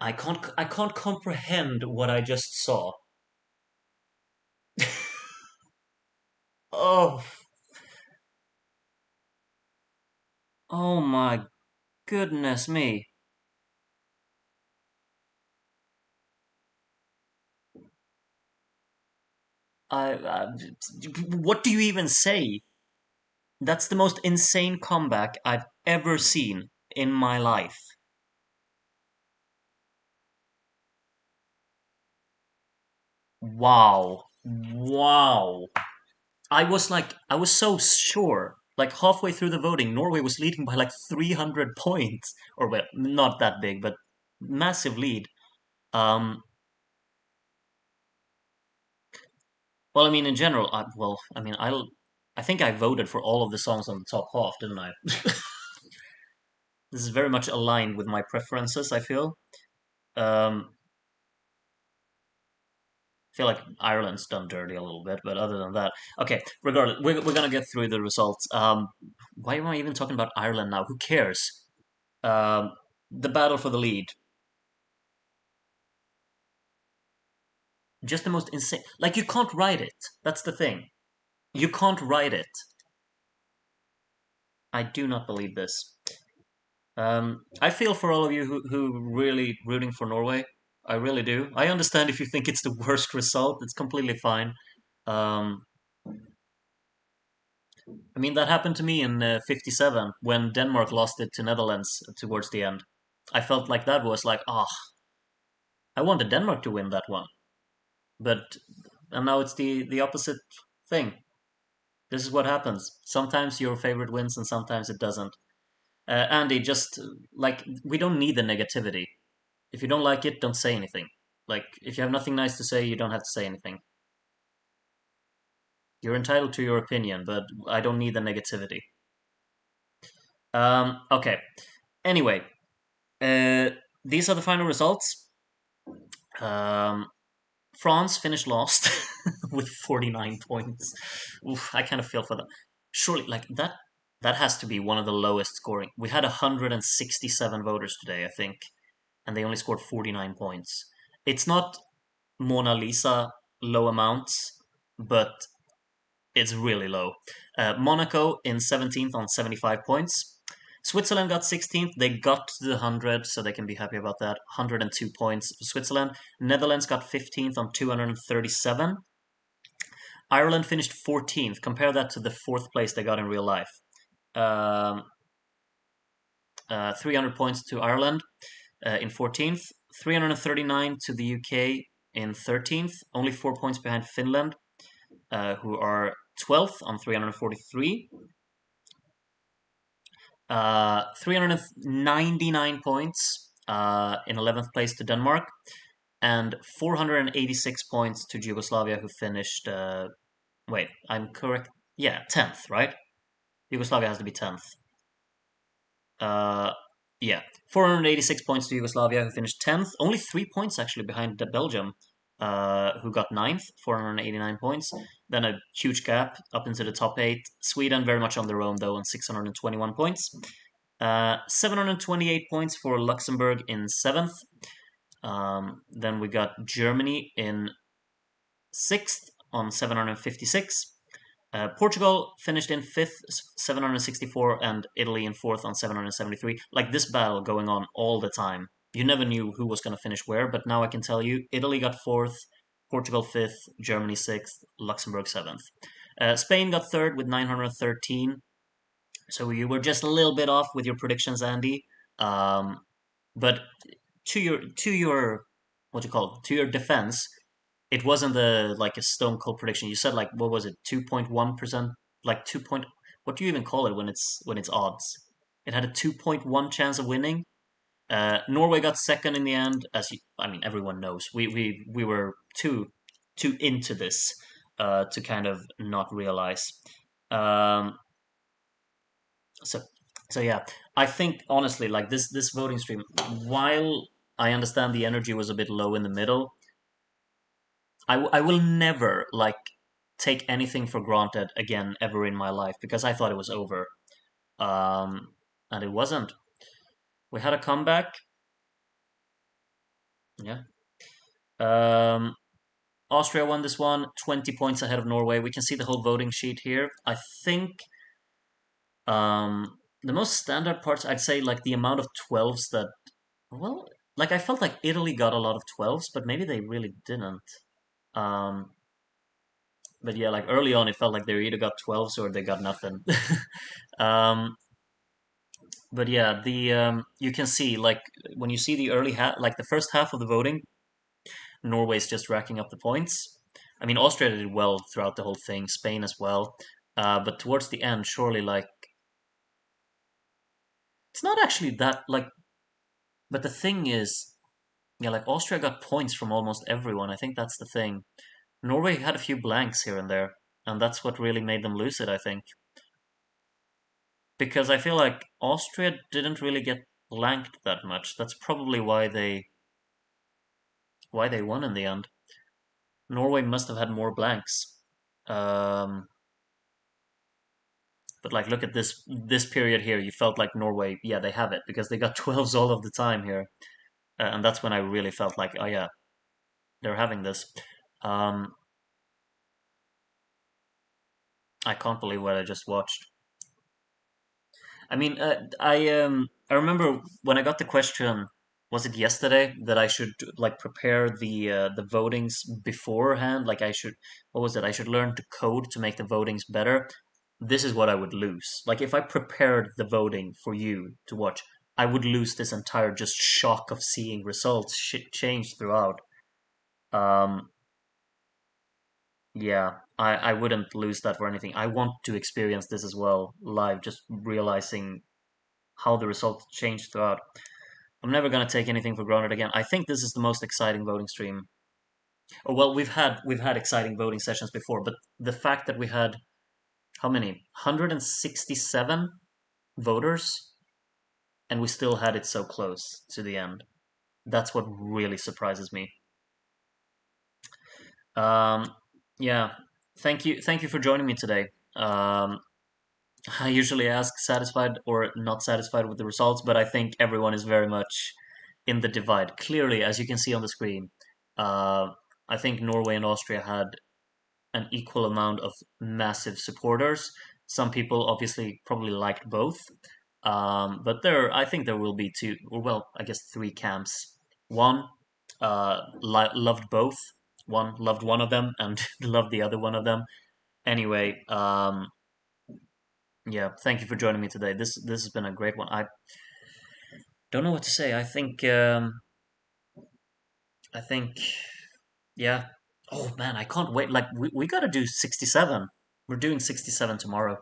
I can't comprehend what I just saw. Oh, oh my goodness me. What do you even say? That's the most insane comeback I've ever seen in my life. Wow. Wow. I was so sure. Like halfway through the voting, Norway was leading by like 300 points. Or, well, not that big, but massive lead. Um, well, I mean, in general, I think I voted for all of the songs on the top half, didn't I? This is very much aligned with my preferences, I feel. Um, feel like Ireland's done dirty a little bit, but other than that, okay. Regardless, we're gonna get through the results. Why am I even talking about Ireland now? Who cares? Um, the battle for the lead, just the most insane. Like you can't write it. That's the thing. You can't write it. I do not believe this. I feel for all of you who really rooting for Norway. I really do. I understand if you think it's the worst result. It's completely fine. Um, I mean, that happened to me in '57 when Denmark lost it to Netherlands towards the end. I felt like that was like, I wanted Denmark to win that one, but and now it's the opposite thing. This is what happens. Sometimes your favorite wins, and sometimes it doesn't. Andy, just like we don't need the negativity. If you don't like it, don't say anything. Like if you have nothing nice to say, you don't have to say anything. You're entitled to your opinion, but I don't need the negativity. Okay. Anyway, Uh, these are the final results. Um, France finished last with 49 points. Oof, I kind of feel for them. Surely, like that. That has to be one of the lowest scoring. We had 167 voters today, I think, and they only scored 49 points. It's not Mona Lisa low amounts, but it's really low. Monaco in 17th on 75 points. Switzerland got 16th. They got to the 100, so they can be happy about that. 102 points for Switzerland. Netherlands got 15th on 237. Ireland finished 14th. Compare that to the fourth place they got in real life. Um, 300 points to Ireland in 14th. 339 to the UK in 13th. Only 4 points behind Finland, who are 12th on 343. 399 points in 11th place to Denmark, and 486 points to Yugoslavia, who finished. Wait, I'm correct. Yeah, 10th, right? Yugoslavia has to be 10th. Uh, yeah, 486 points to Yugoslavia, who finished 10th. Only 3 points actually behind Belgium, who got 9th, 489 points. Then a huge gap up into the top 8. Sweden very much on their own, though, on 621 points. 728 points for Luxembourg in 7th. Then we got Germany in 6th on 756. Portugal finished in 5th, 764, and Italy in 4th on 773. Like this battle going on all the time. You never knew who was going to finish where, but now I can tell you Italy got 4th, Portugal 5th, Germany 6th, Luxembourg 7th. Spain got 3rd with 913. So you were just a little bit off with your predictions, Andy. But to your what do you call it? To your defense, it wasn't a stone cold prediction. You said like what was it, 2.1%, like 2 point. What do you even call it when it's odds? It had a 2.1 chance of winning. Norway got second in the end, I mean everyone knows. We were too into this to kind of not realize. Um, so so yeah, I think honestly, like this voting stream, while I understand the energy was a bit low in the middle, I will never like take anything for granted again ever in my life because I thought it was over, um, and it wasn't. We had a comeback. Yeah. Um, Austria won this one, 20 points ahead of Norway. We can see the whole voting sheet here. I think the most standard parts, I'd say, like the amount of 12s that, well, like I felt like Italy got a lot of 12s, but maybe they really didn't. Um, but yeah, like early on, it felt like they either got 12s or they got nothing. um, but yeah, the you can see like when you see the early like the first half of the voting, Norway's just racking up the points. I mean, Austria did well throughout the whole thing, Spain as well. But towards the end, surely like it's not actually that like. But the thing is, yeah, like Austria got points from almost everyone. I think that's the thing. Norway had a few blanks here and there, and that's what really made them lose it, I think. Because I feel like Austria didn't really get blanked that much. That's probably why they won in the end. Norway must have had more blanks. Um, but like look at this period here, you felt like Norway, yeah, they have it because they got 12s all of the time here. And that's when I really felt like, oh yeah, they're having this. Um, I can't believe what I just watched. I mean, I remember when I got the question, was it yesterday that I should like prepare the votings beforehand? Like I should, what was it? I should learn to code to make the votings better. This is what I would lose. Like if I prepared the voting for you to watch, I would lose this entire just shock of seeing results change throughout. Um, yeah, I wouldn't lose that for anything. I want to experience this as well live, just realizing how the results change throughout. I'm never gonna take anything for granted again. I think this is the most exciting voting stream. Oh, well, we've had exciting voting sessions before, but the fact that we had how many? 167 voters, and we still had it so close to the end. That's what really surprises me. Um, yeah, thank you for joining me today. Um, I usually ask satisfied or not satisfied with the results, but I think everyone is very much in the divide. Clearly, as you can see on the screen, uh, I think Norway and Austria had an equal amount of massive supporters. Some people obviously probably liked both, but I think there will be two, or well, I guess three camps. One loved both. One loved one of them and loved the other one of them. Anyway, yeah, thank you for joining me today. This has been a great one. I don't know what to say. I think yeah. Oh man, I can't wait. Like we got to do 67. We're doing 67 tomorrow.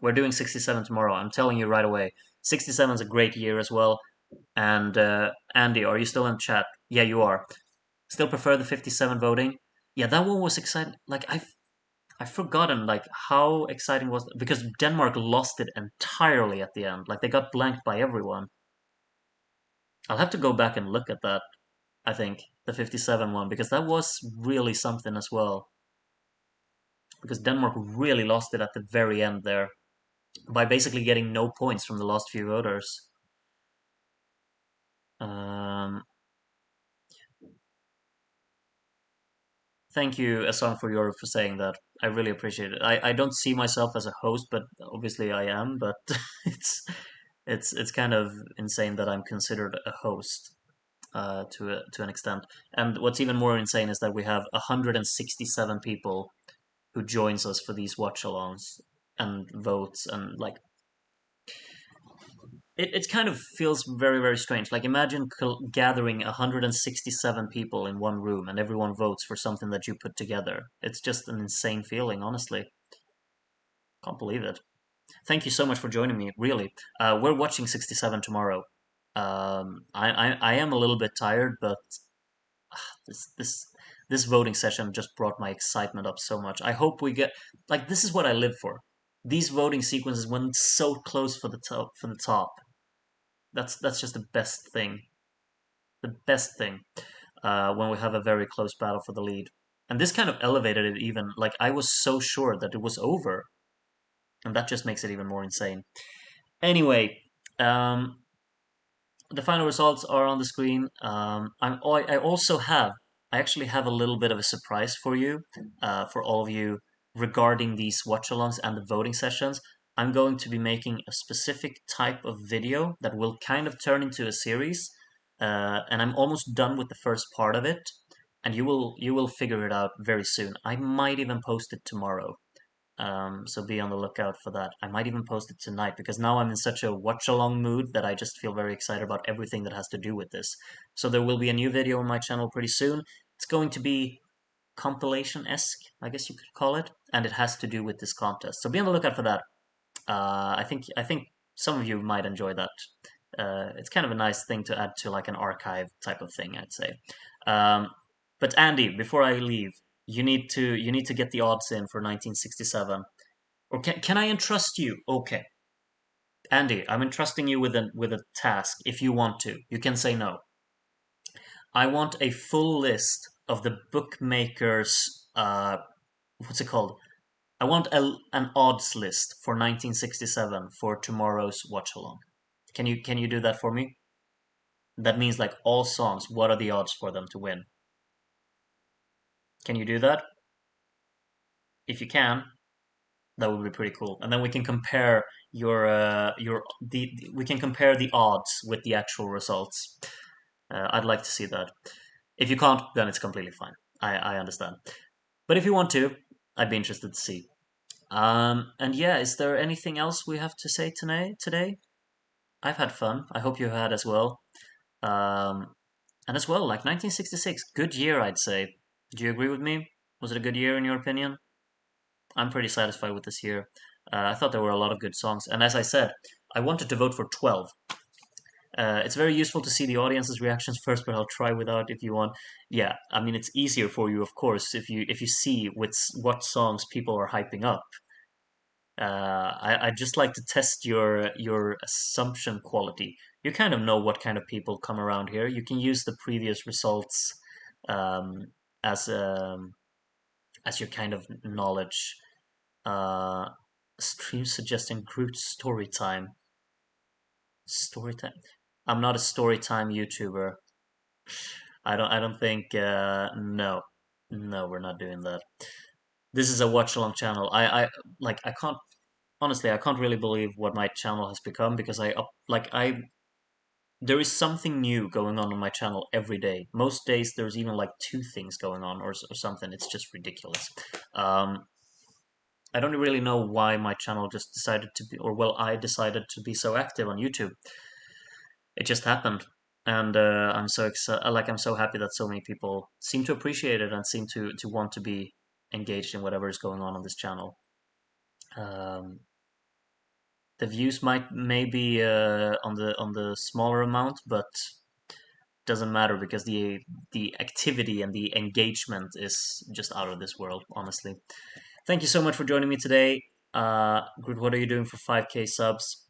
We're doing 67 tomorrow. I'm telling you right away. 67 is a great year as well. And Andy, are you still in chat? Yeah, you are. Still prefer the 57 voting? Yeah, that one was exciting. Like I've forgotten like how exciting was because Denmark lost it entirely at the end. Like they got blanked by everyone. I'll have to go back and look at that, I think, the 57 one, because that was really something as well. Because Denmark really lost it at the very end there by basically getting no points from the last few voters. Um, Thank you, Asang, for saying that. I really appreciate it. I don't see myself as a host, but obviously I am. But it's it's kind of insane that I'm considered a host to an extent. And what's even more insane is that we have 167 people who joins us for these watch-alongs and votes and like it kind of feels very very strange. Like imagine gathering 167 people in one room and everyone votes for something that you put together. It's just an insane feeling, honestly. Can't believe it. Thank you so much for joining me. Really, we're watching 67 tomorrow. I am a little bit tired, but this this this voting session just brought my excitement up so much. I hope we get like this is what I live for. These voting sequences when it's so close for the top. That's just the best thing. The best thing when we have a very close battle for the lead. And this kind of elevated it even. Like I was so sure that it was over, and that just makes it even more insane. Anyway, um, the final results are on the screen. I also have, I actually have a little bit of a surprise for you, for all of you regarding these watch-alongs and the voting sessions. I'm going to be making a specific type of video that will kind of turn into a series, and I'm almost done with the first part of it, and you will figure it out very soon. I might even post it tomorrow. So be on the lookout for that. I might even post it tonight because now I'm in such a watch along mood that I just feel very excited about everything that has to do with this. So there will be a new video on my channel pretty soon. It's going to be compilation-esque, I guess you could call it, and it has to do with this contest. So be on the lookout for that. I think some of you might enjoy that. It's kind of a nice thing to add to like an archive type of thing, I'd say. Um, but Andy, before I leave, you need to get the odds in for 1967. Or can I entrust you? Okay, Andy, I'm entrusting you with a task. If you want to, you can say no. I want a full list of the bookmakers. What's it called? I want an odds list for 1967 for tomorrow's watch along. Can you do that for me? That means like all songs. What are the odds for them to win? Can you do that? If you can, that would be pretty cool. And then we can compare we can compare the odds with the actual results. I'd like to see that. If you can't, then it's completely fine. I understand. But if you want to, I'd be interested to see. And yeah, is there anything else we have to say today? Today, I've had fun. I hope you had as well. Um, and as well, like 1966, good year, I'd say. Do you agree with me? Was it a good year in your opinion? I'm pretty satisfied with this year. I thought there were a lot of good songs, and as I said, I wanted to vote for 12. It's very useful to see the audience's reactions first, but I'll try without if you want. Yeah, I mean it's easier for you, of course, if you see what songs people are hyping up. I just like to test your assumption quality. You kind of know what kind of people come around here. You can use the previous results um, as as your kind of knowledge. Uh, Stream suggesting group story time. Story time. I'm not a story time YouTuber. I don't think no. No, we're not doing that. This is a watch along channel. I can't honestly I can't really believe what my channel has become because I there is something new going on my channel every day. Most days there's even like two things going on or something. It's just ridiculous. Um, I don't really know why my channel just decided to be, or well, I decided to be so active on YouTube. It just happened, and I'm so excited. Like I'm so happy that so many people seem to appreciate it and seem to want to be engaged in whatever is going on this channel. Um, the views might maybe on the smaller amount, but doesn't matter because the activity and the engagement is just out of this world. Honestly, thank you so much for joining me today. Groot, what are you doing for 5K subs?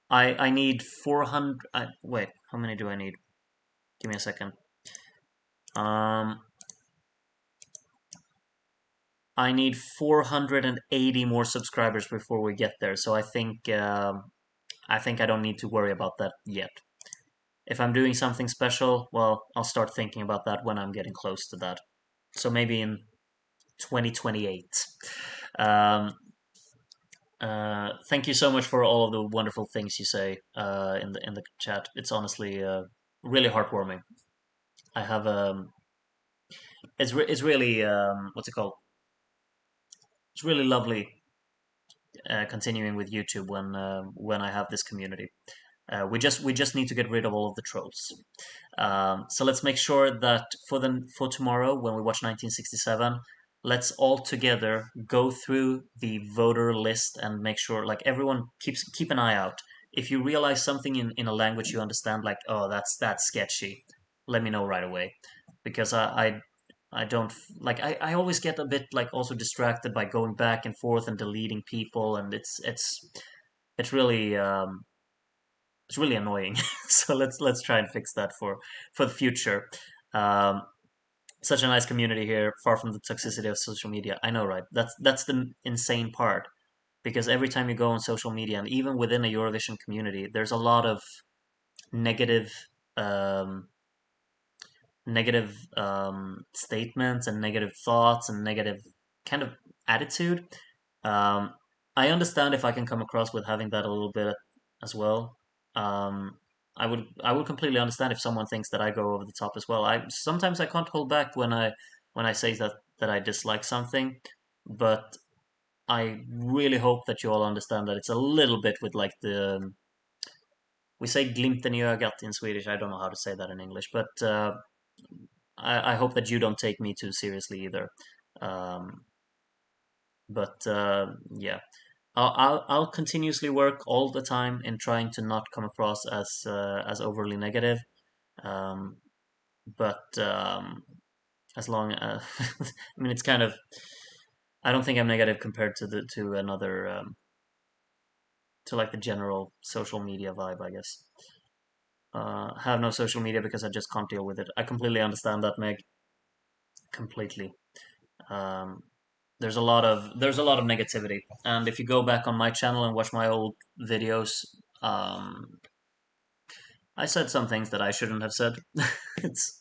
I need 400. Wait, how many do I need? Give me a second. Um, I need 480 more subscribers before we get there. So I think I don't need to worry about that yet. If I'm doing something special, well, I'll start thinking about that when I'm getting close to that. So maybe in 2028. Um, Thank you so much for all of the wonderful things you say in the chat. It's honestly really heartwarming. I have it's really what's it called? It's really lovely continuing with YouTube when I have this community. We just need to get rid of all of the trolls. So let's make sure that for tomorrow when we watch 1967, let's all together go through the voter list and make sure like everyone keep an eye out. If you realize something in a language you understand, like oh that's sketchy, let me know right away, because I don't like I always get a bit like also distracted by going back and forth and deleting people, and it's really it's really annoying. So let's try and fix that for the future. Um, Such a nice community here, far from the toxicity of social media. I know, right? That's the insane part because every time you go on social media, and even within a Eurovision community, there's a lot of negative um, statements and negative thoughts and negative kind of attitude. Um, I understand if I can come across with having that a little bit as well. Um, I would completely understand if someone thinks that I go over the top as well. I sometimes I can't hold back when I say that I dislike something, but I really hope that you all understand that it's a little bit with like the we say glimten i ögat in Swedish. I don't know how to say that in English, but I hope that you don't take me too seriously either. Um, but yeah, I'll continuously work all the time in trying to not come across as overly negative. Um, but as long as I mean, it's kind of I don't think I'm negative compared to the to another to like the general social media vibe, I guess. Have no social media because I just can't deal with it. I completely understand that, Meg. Completely. Um, there's a lot of negativity, and if you go back on my channel and watch my old videos, um, I said some things that I shouldn't have said. It's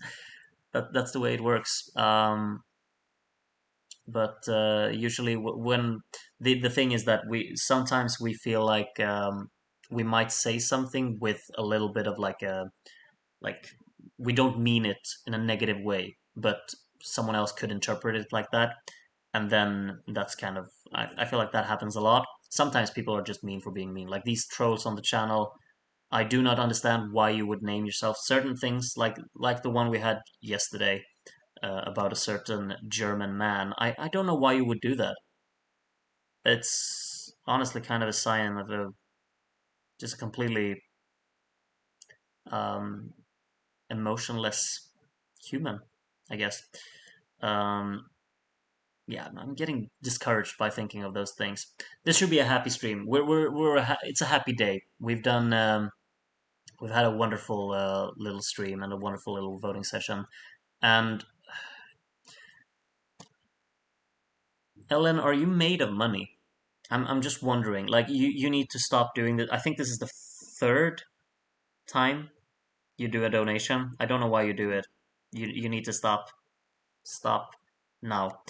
that's the way it works. But usually, when the thing is that we sometimes we feel like we might say something with a little bit of like a like we don't mean it in a negative way, but someone else could interpret it like that, and then that's kind of I feel like that happens a lot. Sometimes people are just mean for being mean, like these trolls on the channel. I do not understand why you would name yourself certain things like the one we had yesterday about a certain German man. I don't know why you would do that. It's honestly kind of a sign of a just a completely um, emotionless human, I guess. Um, yeah, I'm getting discouraged by thinking of those things. This should be a happy stream. It's a happy day. We've had a wonderful little stream and a wonderful little voting session, and Ellen, are you made of money? I'm just wondering. Like you need to stop doing that. I think this is the third time you do a donation. I don't know why you do it. You need to stop. Stop now.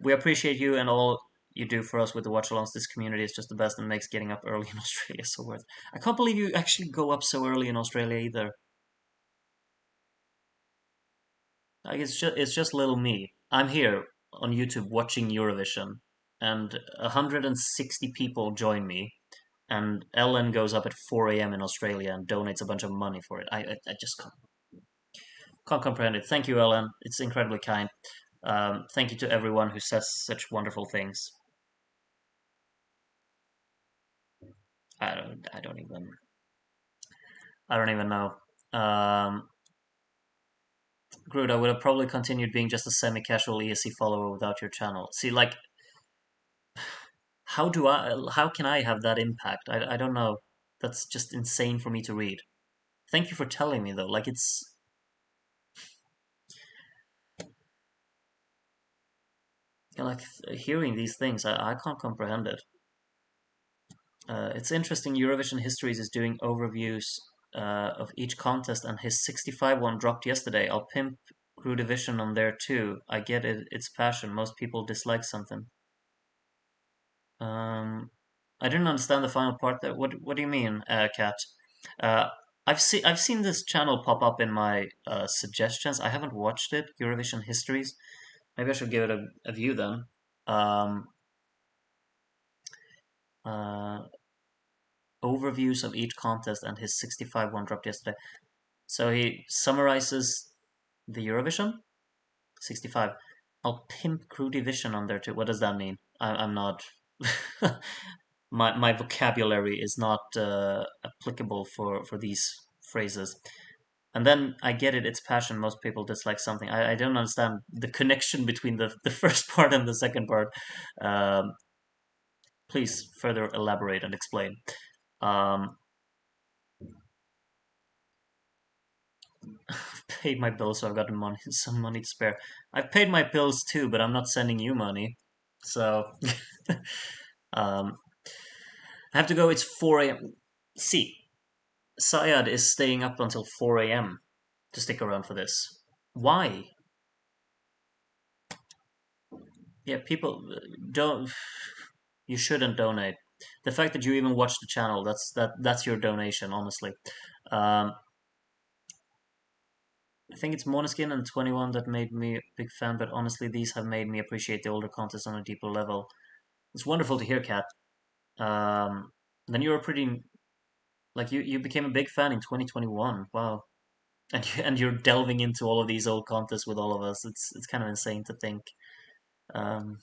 We appreciate you and all you do for us with the watch alongs. This community is just the best and makes getting up early in Australia so worth. I can't believe you actually go up so early in Australia either. Like it's just little me. I'm here on YouTube watching Eurovision, and 160 people join me. And Ellen goes up at 4 a.m. in Australia and donates a bunch of money for it. I just can't comprehend it. Thank you, Ellen. It's incredibly kind. Thank you to everyone who says such wonderful things. I don't even know. Groot, I would have probably continued being just a semi-casual ESC follower without your channel. See, like, how can I have that impact? I don't know. That's just insane for me to read. Thank you for telling me though. Like, it's like hearing these things, I can't comprehend it. It's interesting. Eurovision Histories is doing overviews of each contest, and his 65 one dropped yesterday. I'll pimp Crew Division on there too. I get it. It's passion. Most people dislike something. Um, I didn't understand the final part there. What do you mean, Kat? Uh, I've seen this channel pop up in my suggestions. I haven't watched it. Eurovision Histories. Maybe I should give it a view then. Um, uh, Overviews of each contest, and his 65 one dropped yesterday. So he summarizes the Eurovision 65. I'll pimp Crew Division on there too. What does that mean? I'm not. My vocabulary is not applicable for these phrases. And then I get it, it's passion. Most people dislike something. I don't understand the connection between the first part and the second part. Um, Please further elaborate and explain. Um, I've paid my bills, so I've got money, some money to spare. I've paid my bills too, but I'm not sending you money. So um, I have to go. It's 4 a.m. See, Syed is staying up until 4 a.m. to stick around for this. Why? Yeah, people don't. You shouldn't donate. The fact that you even watch the channel, that's your donation, honestly. Um, I think it's Måneskin and 21 that made me a big fan, but honestly, these have made me appreciate the older contests on a deeper level. It's wonderful to hear, Kat. Um, then you're a pretty like you became a big fan in 2021. Wow, and you're delving into all of these old contests with all of us. It's kind of insane to think. Um,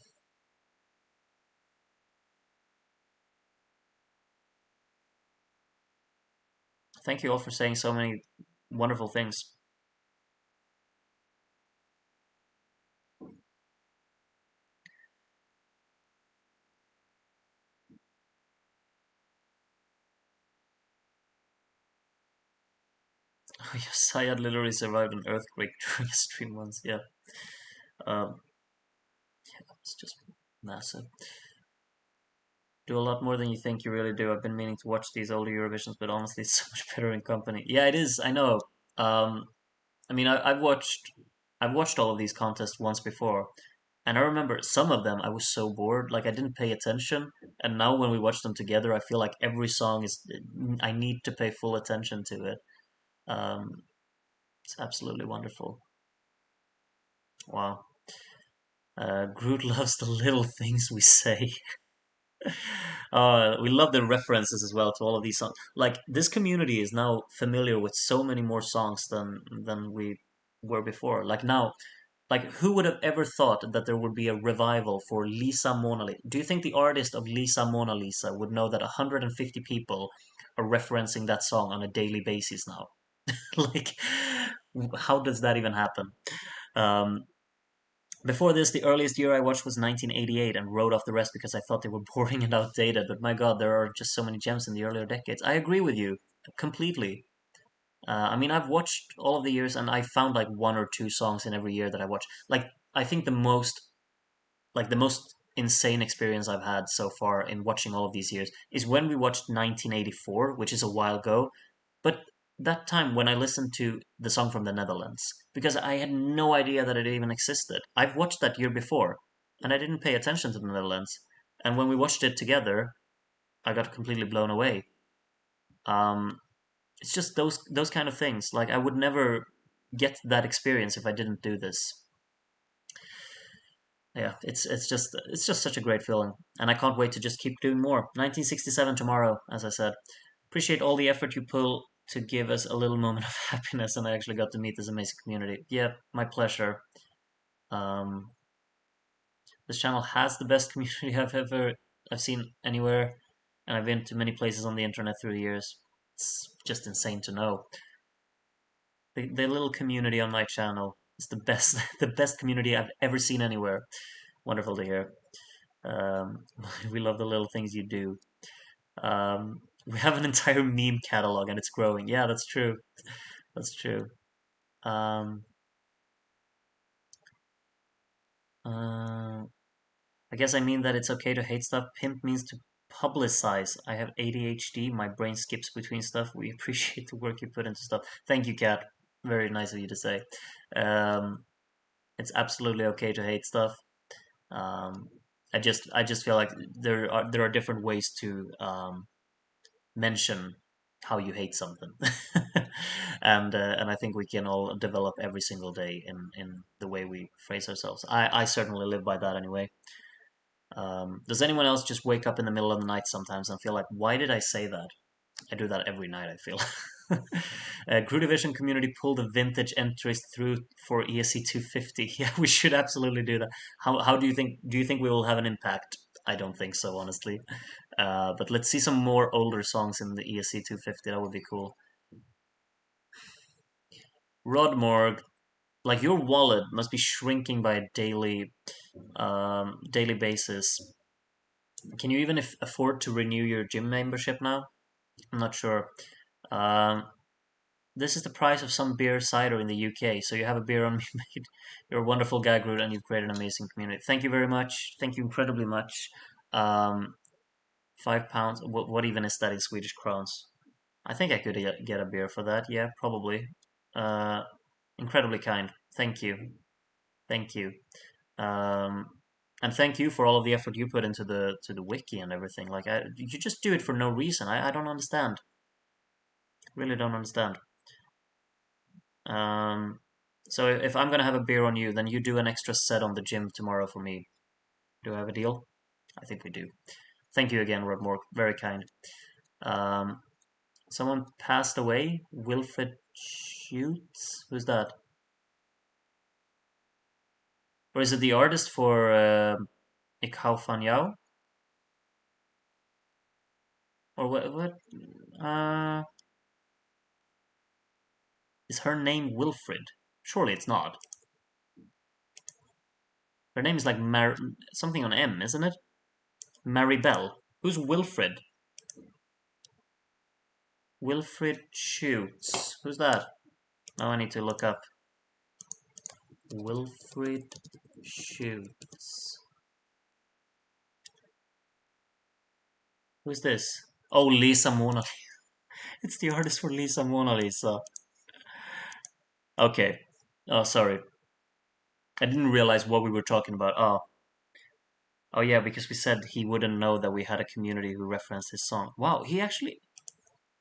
Thank you all for saying so many wonderful things. Oh, yes, I had literally survived an earthquake during a stream once. Yeah, um, it's just massive. Do a lot more than you think you really do. I've been meaning to watch these older Eurovisions, but honestly, it's so much better in company. Yeah, it is. I know. Um, I mean, I've watched all of these contests once before, and I remember some of them I was so bored, like I didn't pay attention. And now when we watch them together, I feel like every song is I need to pay full attention to it. Um, it's absolutely wonderful. Wow. Groot loves the little things we say. We love the references as well to all of these songs. Like this community is now familiar with so many more songs than we were before. Like now, like who would have ever thought that there would be a revival for Lisa Mona Lisa? Do you think the artist of Lisa Mona Lisa would know that 150 people are referencing that song on a daily basis now? Like, how does that even happen? Um, Before this, the earliest year I watched was 1988 and wrote off the rest because I thought they were boring and outdated. But my God, there are just so many gems in the earlier decades. I agree with you completely. I mean, I've watched all of the years and I found like one or two songs in every year that I watched. Like, I think the most insane experience I've had so far in watching all of these years is when we watched 1984, which is a while ago. But that time when I listened to the song from the Netherlands, because I had no idea that it even existed. I've watched that year before, and I didn't pay attention to the Netherlands. And when we watched it together, I got completely blown away. Um, it's just those kind of things. Like I would never get that experience if I didn't do this. Yeah, it's just such a great feeling, and I can't wait to just keep doing more. 1967 tomorrow, as I said. Appreciate all the effort you pull to give us a little moment of happiness, and I actually got to meet this amazing community. Yeah, my pleasure. Um, this channel has the best community I've seen anywhere, and I've been to many places on the internet through the years. It's just insane to know. The little community on my channel is the best the best community I've ever seen anywhere. Wonderful to hear. Um, we love the little things you do. We have an entire meme catalog and it's growing. Yeah, that's true. That's true. Um, uh, I guess I mean that it's okay to hate stuff. Pimp means to publicize. I have ADHD. My brain skips between stuff. We appreciate the work you put into stuff. Thank you, Kat. Very nice of you to say. Um, it's absolutely okay to hate stuff. Um, I just feel like there are different ways to mention how you hate something, and I think we can all develop every single day in the way we phrase ourselves. I certainly live by that anyway. Does anyone else just wake up in the middle of the night sometimes and feel like, why did I say that? I do that every night, I feel. Crew Division community pull the vintage entries through for ESC 250. Yeah, we should absolutely do that. How do you think we will have an impact? I don't think so, honestly. But let's see some more older songs in the ESC 250. That would be cool. Rodmorg, like your wallet must be shrinking by a daily basis. Can you even afford to renew your gym membership now? I'm not sure. Um, this is the price of some beer cider in the UK. So you have a beer on me, mate. You're a wonderful guy, Groot, and you've created an amazing community. Thank you very much. Thank you incredibly much. Um, £5. What even is that in Swedish crowns? I think I could get a beer for that. Yeah, probably. Uh, incredibly kind. Thank you. Thank you. Um, and thank you for all of the effort you put into the wiki and everything. Like, you just do it for no reason. I don't understand. Really don't understand. Um, so if I'm gonna have a beer on you, then you do an extra set on the gym tomorrow for me. Do I have a deal? I think we do. Thank you again, Rodmore. Very kind. Um, someone passed away. Wilfred Schutz. Who's that? Or is it the artist for Ik hou van jou? Or what? Uh, is her name Wilfred? Surely it's not. Her name is like something on M, isn't it? Maribel. Who's Wilfred? Wilfred Schutz. Who's that? Now I need to look up Wilfred Schutz. Who's this? Oh, Lisa Mona. It's the artist for Lisa Mona Lisa. Okay. Oh, sorry. I didn't realize what we were talking about. Oh yeah, because we said he wouldn't know that we had a community who referenced his song. Wow, he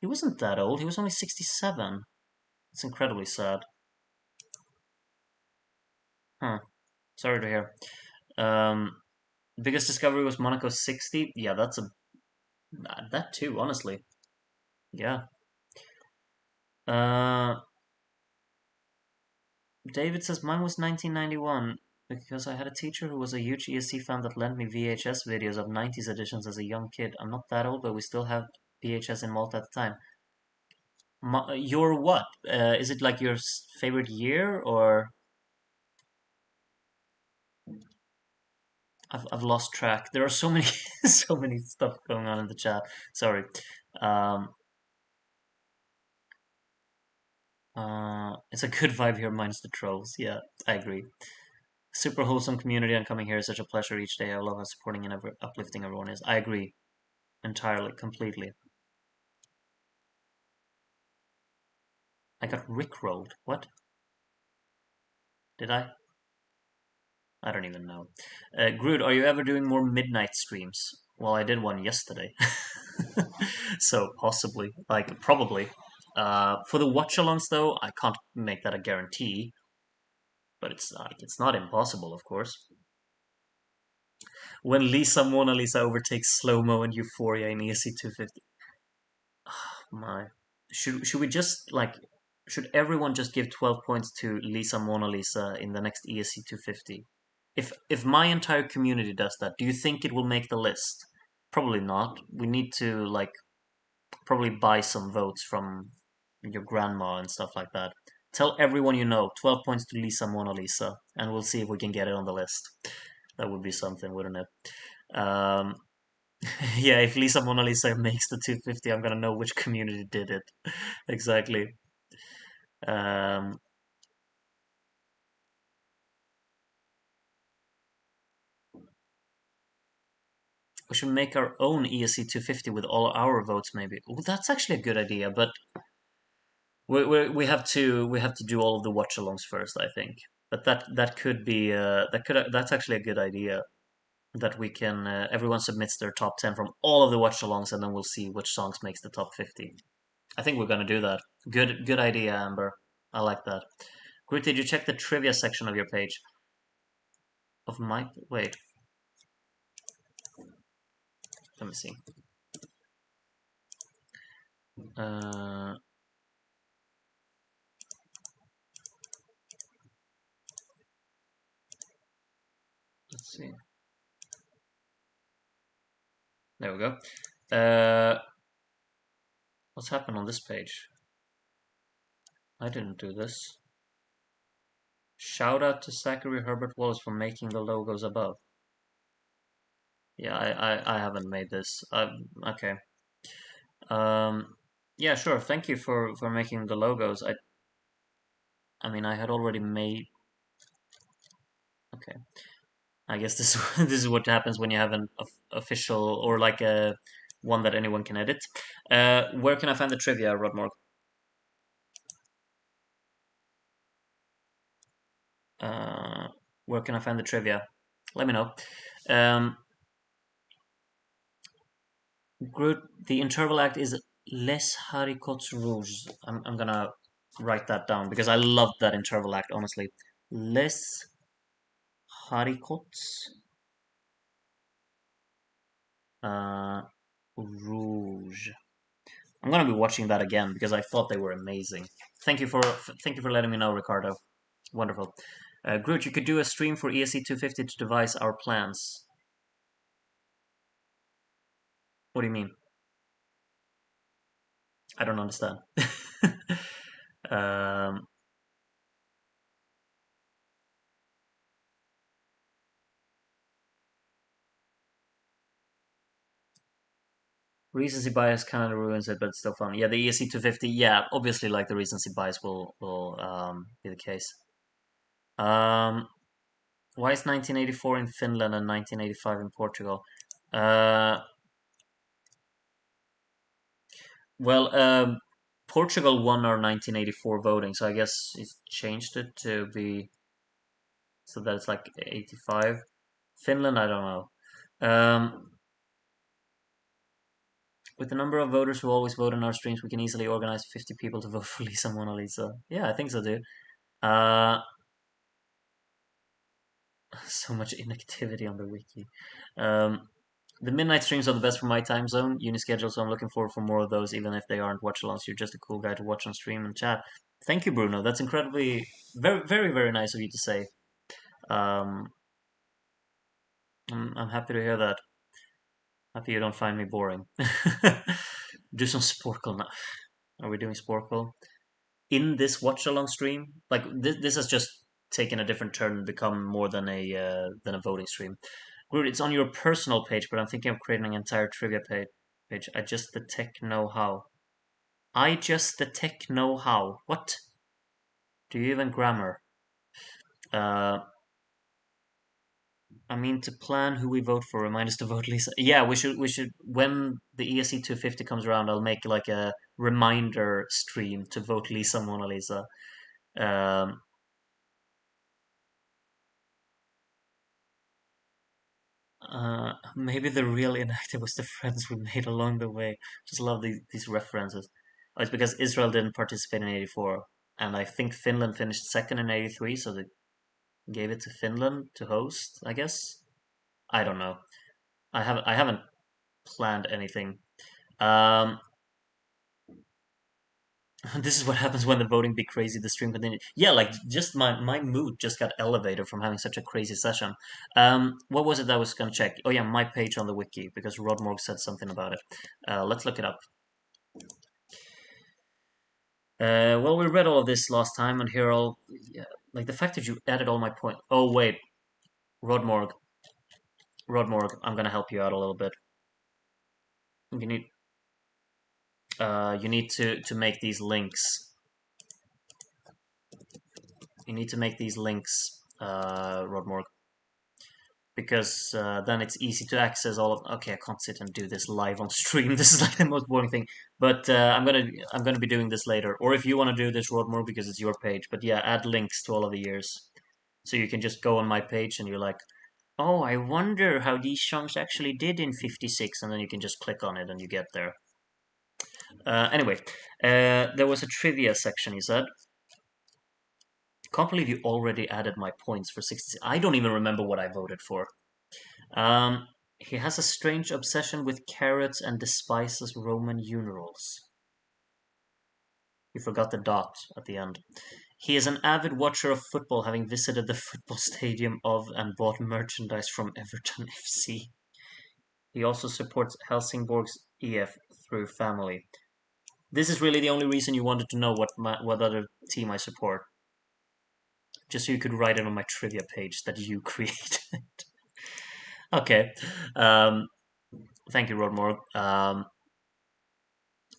wasn't that old. He was only 67. It's incredibly sad. Huh. Sorry to hear. Um, biggest discovery was Monaco 60. Yeah, that's a that too, honestly. Yeah. Uh, David says mine was 1991 because I had a teacher who was a huge ESC fan that lent me VHS videos of 90s editions as a young kid. I'm not that old, but we still have VHS in Malta at the time. Your what? Is it like your favorite year or I've lost track. There are so many so many stuff going on in the chat. Sorry. Um, it's a good vibe here minus the trolls. Yeah, I agree. Super wholesome community, and coming here is such a pleasure each day. I love how supporting and uplifting everyone is. I agree entirely, completely. I got rickrolled. What? Did I? I don't even know. Groot, are you ever doing more midnight streams? Well, I did one yesterday. So possibly, like probably. For the watch-alongs though, I can't make that a guarantee, but it's not impossible, of course. When Lisa Mona Lisa overtakes slow-mo and Euphoria in ESC 250. My, should we just like should everyone just give 12 points to Lisa Mona Lisa in the next ESC 250? If my entire community does that, do you think it will make the list? Probably not. We need to like probably buy some votes from your grandma and stuff like that. Tell everyone you know 12 points to Lisa Mona Lisa, and we'll see if we can get it on the list. That would be something, wouldn't it? Yeah, if Lisa Mona Lisa makes the 250, I'm gonna know which community did it. Exactly. Um, we should make our own ESC 250 with all our votes, maybe. Oh, that's actually a good idea, but we have to do all of the watch-alongs first, I think. But that could be that's actually a good idea. That we can everyone submits their top 10 from all of the watch-alongs, and then we'll see which songs makes the top 50. I think we're gonna do that. Good idea, Amber. I like that. Great. Did you check the trivia section of your page? Of my wait, let me see. Uh, let's see. There we go. What's happened on this page? I didn't do this. Shout out to Zachary Herbert Wallace for making the logos above. Yeah, I haven't made this. Okay. Yeah, sure. Thank you for making the logos. I mean, I had already made. Okay. I guess this this is what happens when you have an official or like a one that anyone can edit. Where can I find the trivia, Rodmore? Uh, where can I find the trivia? Let me know. Um, Groot, the interval act is Les Haricots Rouges. I'm gonna write that down because I love that interval act, honestly. Les Haricots uh, Rouge. I'm gonna be watching that again because I thought they were amazing. Thank you for letting me know, Ricardo. Wonderful. Groot, you could do a stream for ESC 250 to devise our plans. What do you mean? I don't understand. um, Recency bias kind of ruins it, but it's still fun. Yeah, the ESC 250. Yeah, obviously, like the recency bias will be the case. Um, why is 1984 in Finland and 1985 in Portugal? Uh, well, Portugal won our 1984 voting, so I guess it changed it to be so that it's like 85. Finland, I don't know. With the number of voters who always vote on our streams, we can easily organize 50 people to vote for Lisa Mona Lisa. Yeah, I think so, dude. Uh, so much inactivity on the wiki. Um, the midnight streams are the best for my time zone, unischedule, so I'm looking forward for more of those, even if they aren't watch-alongs. You're just a cool guy to watch on stream and chat. Thank you, Bruno. That's incredibly, very, very, very nice of you to say. Um, I'm happy to hear that. Happy you don't find me boring. Do some Sporkle now. Are we doing Sporkle? In this watch along stream, like this has just taken a different turn and become more than a voting stream. Groot, it's on your personal page, but I'm thinking of creating an entire trivia page. I just the tech know how. I just the tech know how. What? Do you even grammar? Uh, I mean, to plan who we vote for, remind us to vote Lisa. Yeah, we should, when the ESC 250 comes around, I'll make like a reminder stream to vote Lisa Mona Lisa. Um, maybe the real inactive was the friends we made along the way. Just love these references. Oh, it's because Israel didn't participate in '84, and I think Finland finished second in '83, so they gave it to Finland to host, I guess. I don't know. I haven't planned anything. Um, this is what happens when the voting be crazy. The stream continued. Yeah, like just my mood just got elevated from having such a crazy session. What was it that I was gonna check? Oh yeah, my page on the wiki because Rodmorg said something about it. Let's look it up. Well, we read all of this last time, and here all yeah, like the fact that you added all my point. Oh wait, Rodmorg, Rodmorg, I'm gonna help you out a little bit. You need you need to make these links. You need to make these links, Rodmorg, because then it's easy to access all of. Okay, I can't sit and do this live on stream. This is like the most boring thing. But I'm gonna be doing this later. Or if you want to do this, Rodmore, because it's your page. But yeah, add links to all of the years, so you can just go on my page and you're like, oh, I wonder how these songs actually did in '56, and then you can just click on it and you get there. Anyway, there was a trivia section. He said, "Can't believe you already added my points for 60. I don't even remember what I voted for." He has a strange obsession with carrots and despises Roman numerals. You forgot the dot at the end. He is an avid watcher of football, having visited the football stadium of and bought merchandise from Everton FC. He also supports Helsingborg's EF through family. This is really the only reason you wanted to know what other team I support. Just so you could write it on my trivia page that you created. Okay. Um, thank you, Rodmore.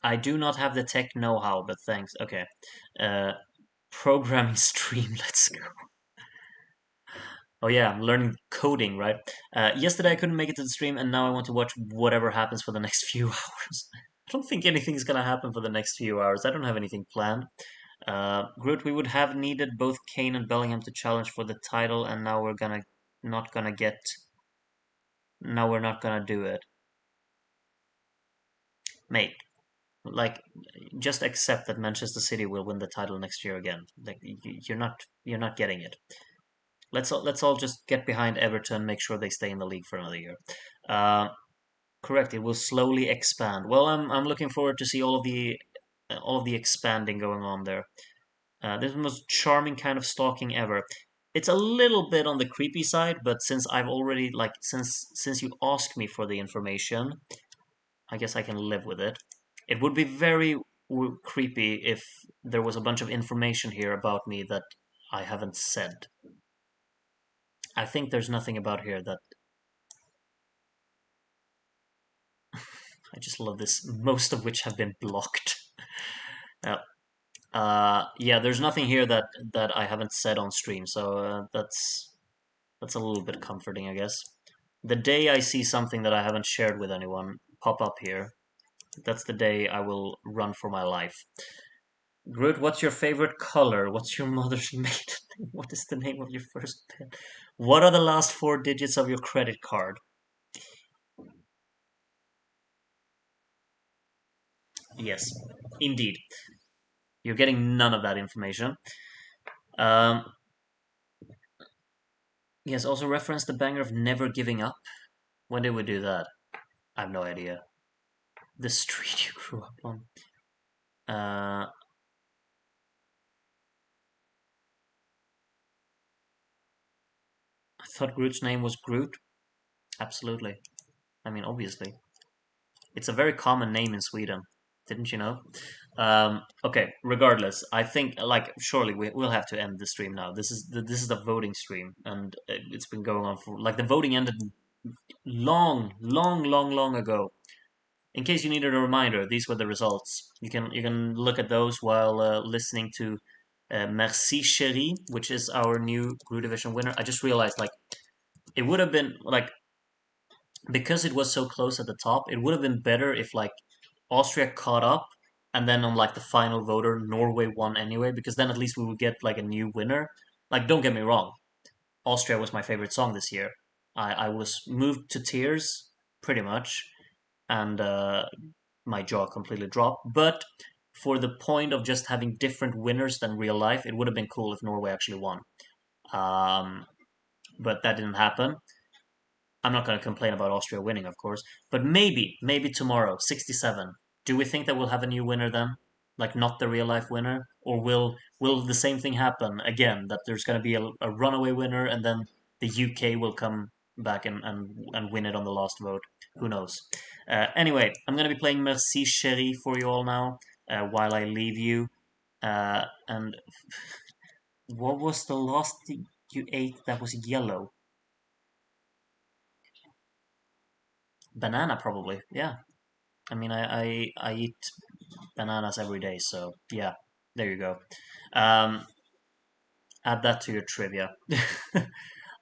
I do not have the tech know-how, but thanks. Okay. Uh, programming stream. Let's go. Oh yeah, I'm learning coding, right? Yesterday I couldn't make it to the stream, and now I want to watch whatever happens for the next few hours. I don't think anything's gonna happen for the next few hours. I don't have anything planned. Groot, we would have needed both Kane and Bellingham to challenge for the title, and now we're gonna not gonna get. Now we're not gonna do it, mate. Like, just accept that Manchester City will win the title next year again. Like, you're not getting it. Let's all just get behind Everton, make sure they stay in the league for another year. Uh, correct. It will slowly expand. Well, I'm looking forward to see all of the expanding going on there. This is the most charming kind of stalking ever. It's a little bit on the creepy side, but since I've already like since you asked me for the information, I guess I can live with it. It would be very creepy if there was a bunch of information here about me that I haven't said. I think there's nothing about here that I just love this. Most of which have been blocked. uh, yeah, there's nothing here that I haven't said on stream, so that's a little bit comforting, I guess. The day I see something that I haven't shared with anyone pop up here, that's the day I will run for my life. Groot, what's your favorite color? What's your mother's maiden name? What is the name of your first pet? What are the last four digits of your credit card? Yes, indeed. You're getting none of that information. Um, yes, also reference the banger of Never Giving Up. When did we do that? I have no idea. The street you grew up on. Uh, I thought Groot's name was Groot. Absolutely. I mean, obviously. It's a very common name in Sweden. Didn't you know? Okay, regardless, I think like surely we'll have to end the stream now. This is the voting stream, and it's been going on for like the voting ended long, long, long, long ago. In case you needed a reminder, these were the results. You can look at those while listening to Merci Chérie, which is our new Gru Division winner. I just realized like it would have been like because it was so close at the top, it would have been better if like Austria caught up and then on like the final voter, Norway won anyway, because then at least we would get like a new winner. Like, don't get me wrong, Austria was my favorite song this year. I was moved to tears pretty much, and my jaw completely dropped. But for the point of just having different winners than real life, it would have been cool if Norway actually won. Um, but that didn't happen. I'm not going to complain about Austria winning, of course, but maybe tomorrow, 67. Do we think that we'll have a new winner then? Like not the real life winner, or will the same thing happen again? That there's going to be a runaway winner, and then the UK will come back and win it on the last vote. Who knows? Anyway, I'm going to be playing Merci Chérie for you all now while I leave you. And what was the last thing you ate that was yellow? Banana, probably. Yeah. I mean, I eat bananas every day, so yeah, there you go. Um, add that to your trivia.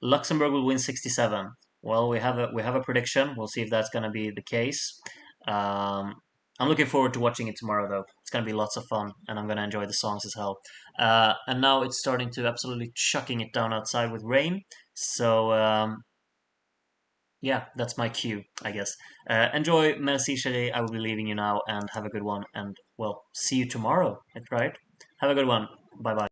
Luxembourg will win 67. Well, we have a prediction. We'll see if that's going to be the case. Um, I'm looking forward to watching it tomorrow, though. It's going to be lots of fun, and I'm going to enjoy the songs as hell. And now it's starting to absolutely chucking it down outside with rain. So yeah, that's my cue, I guess. Enjoy Merci Chérie. I will be leaving you now and have a good one. And, well, see you tomorrow. That's right. Have a good one. Bye bye.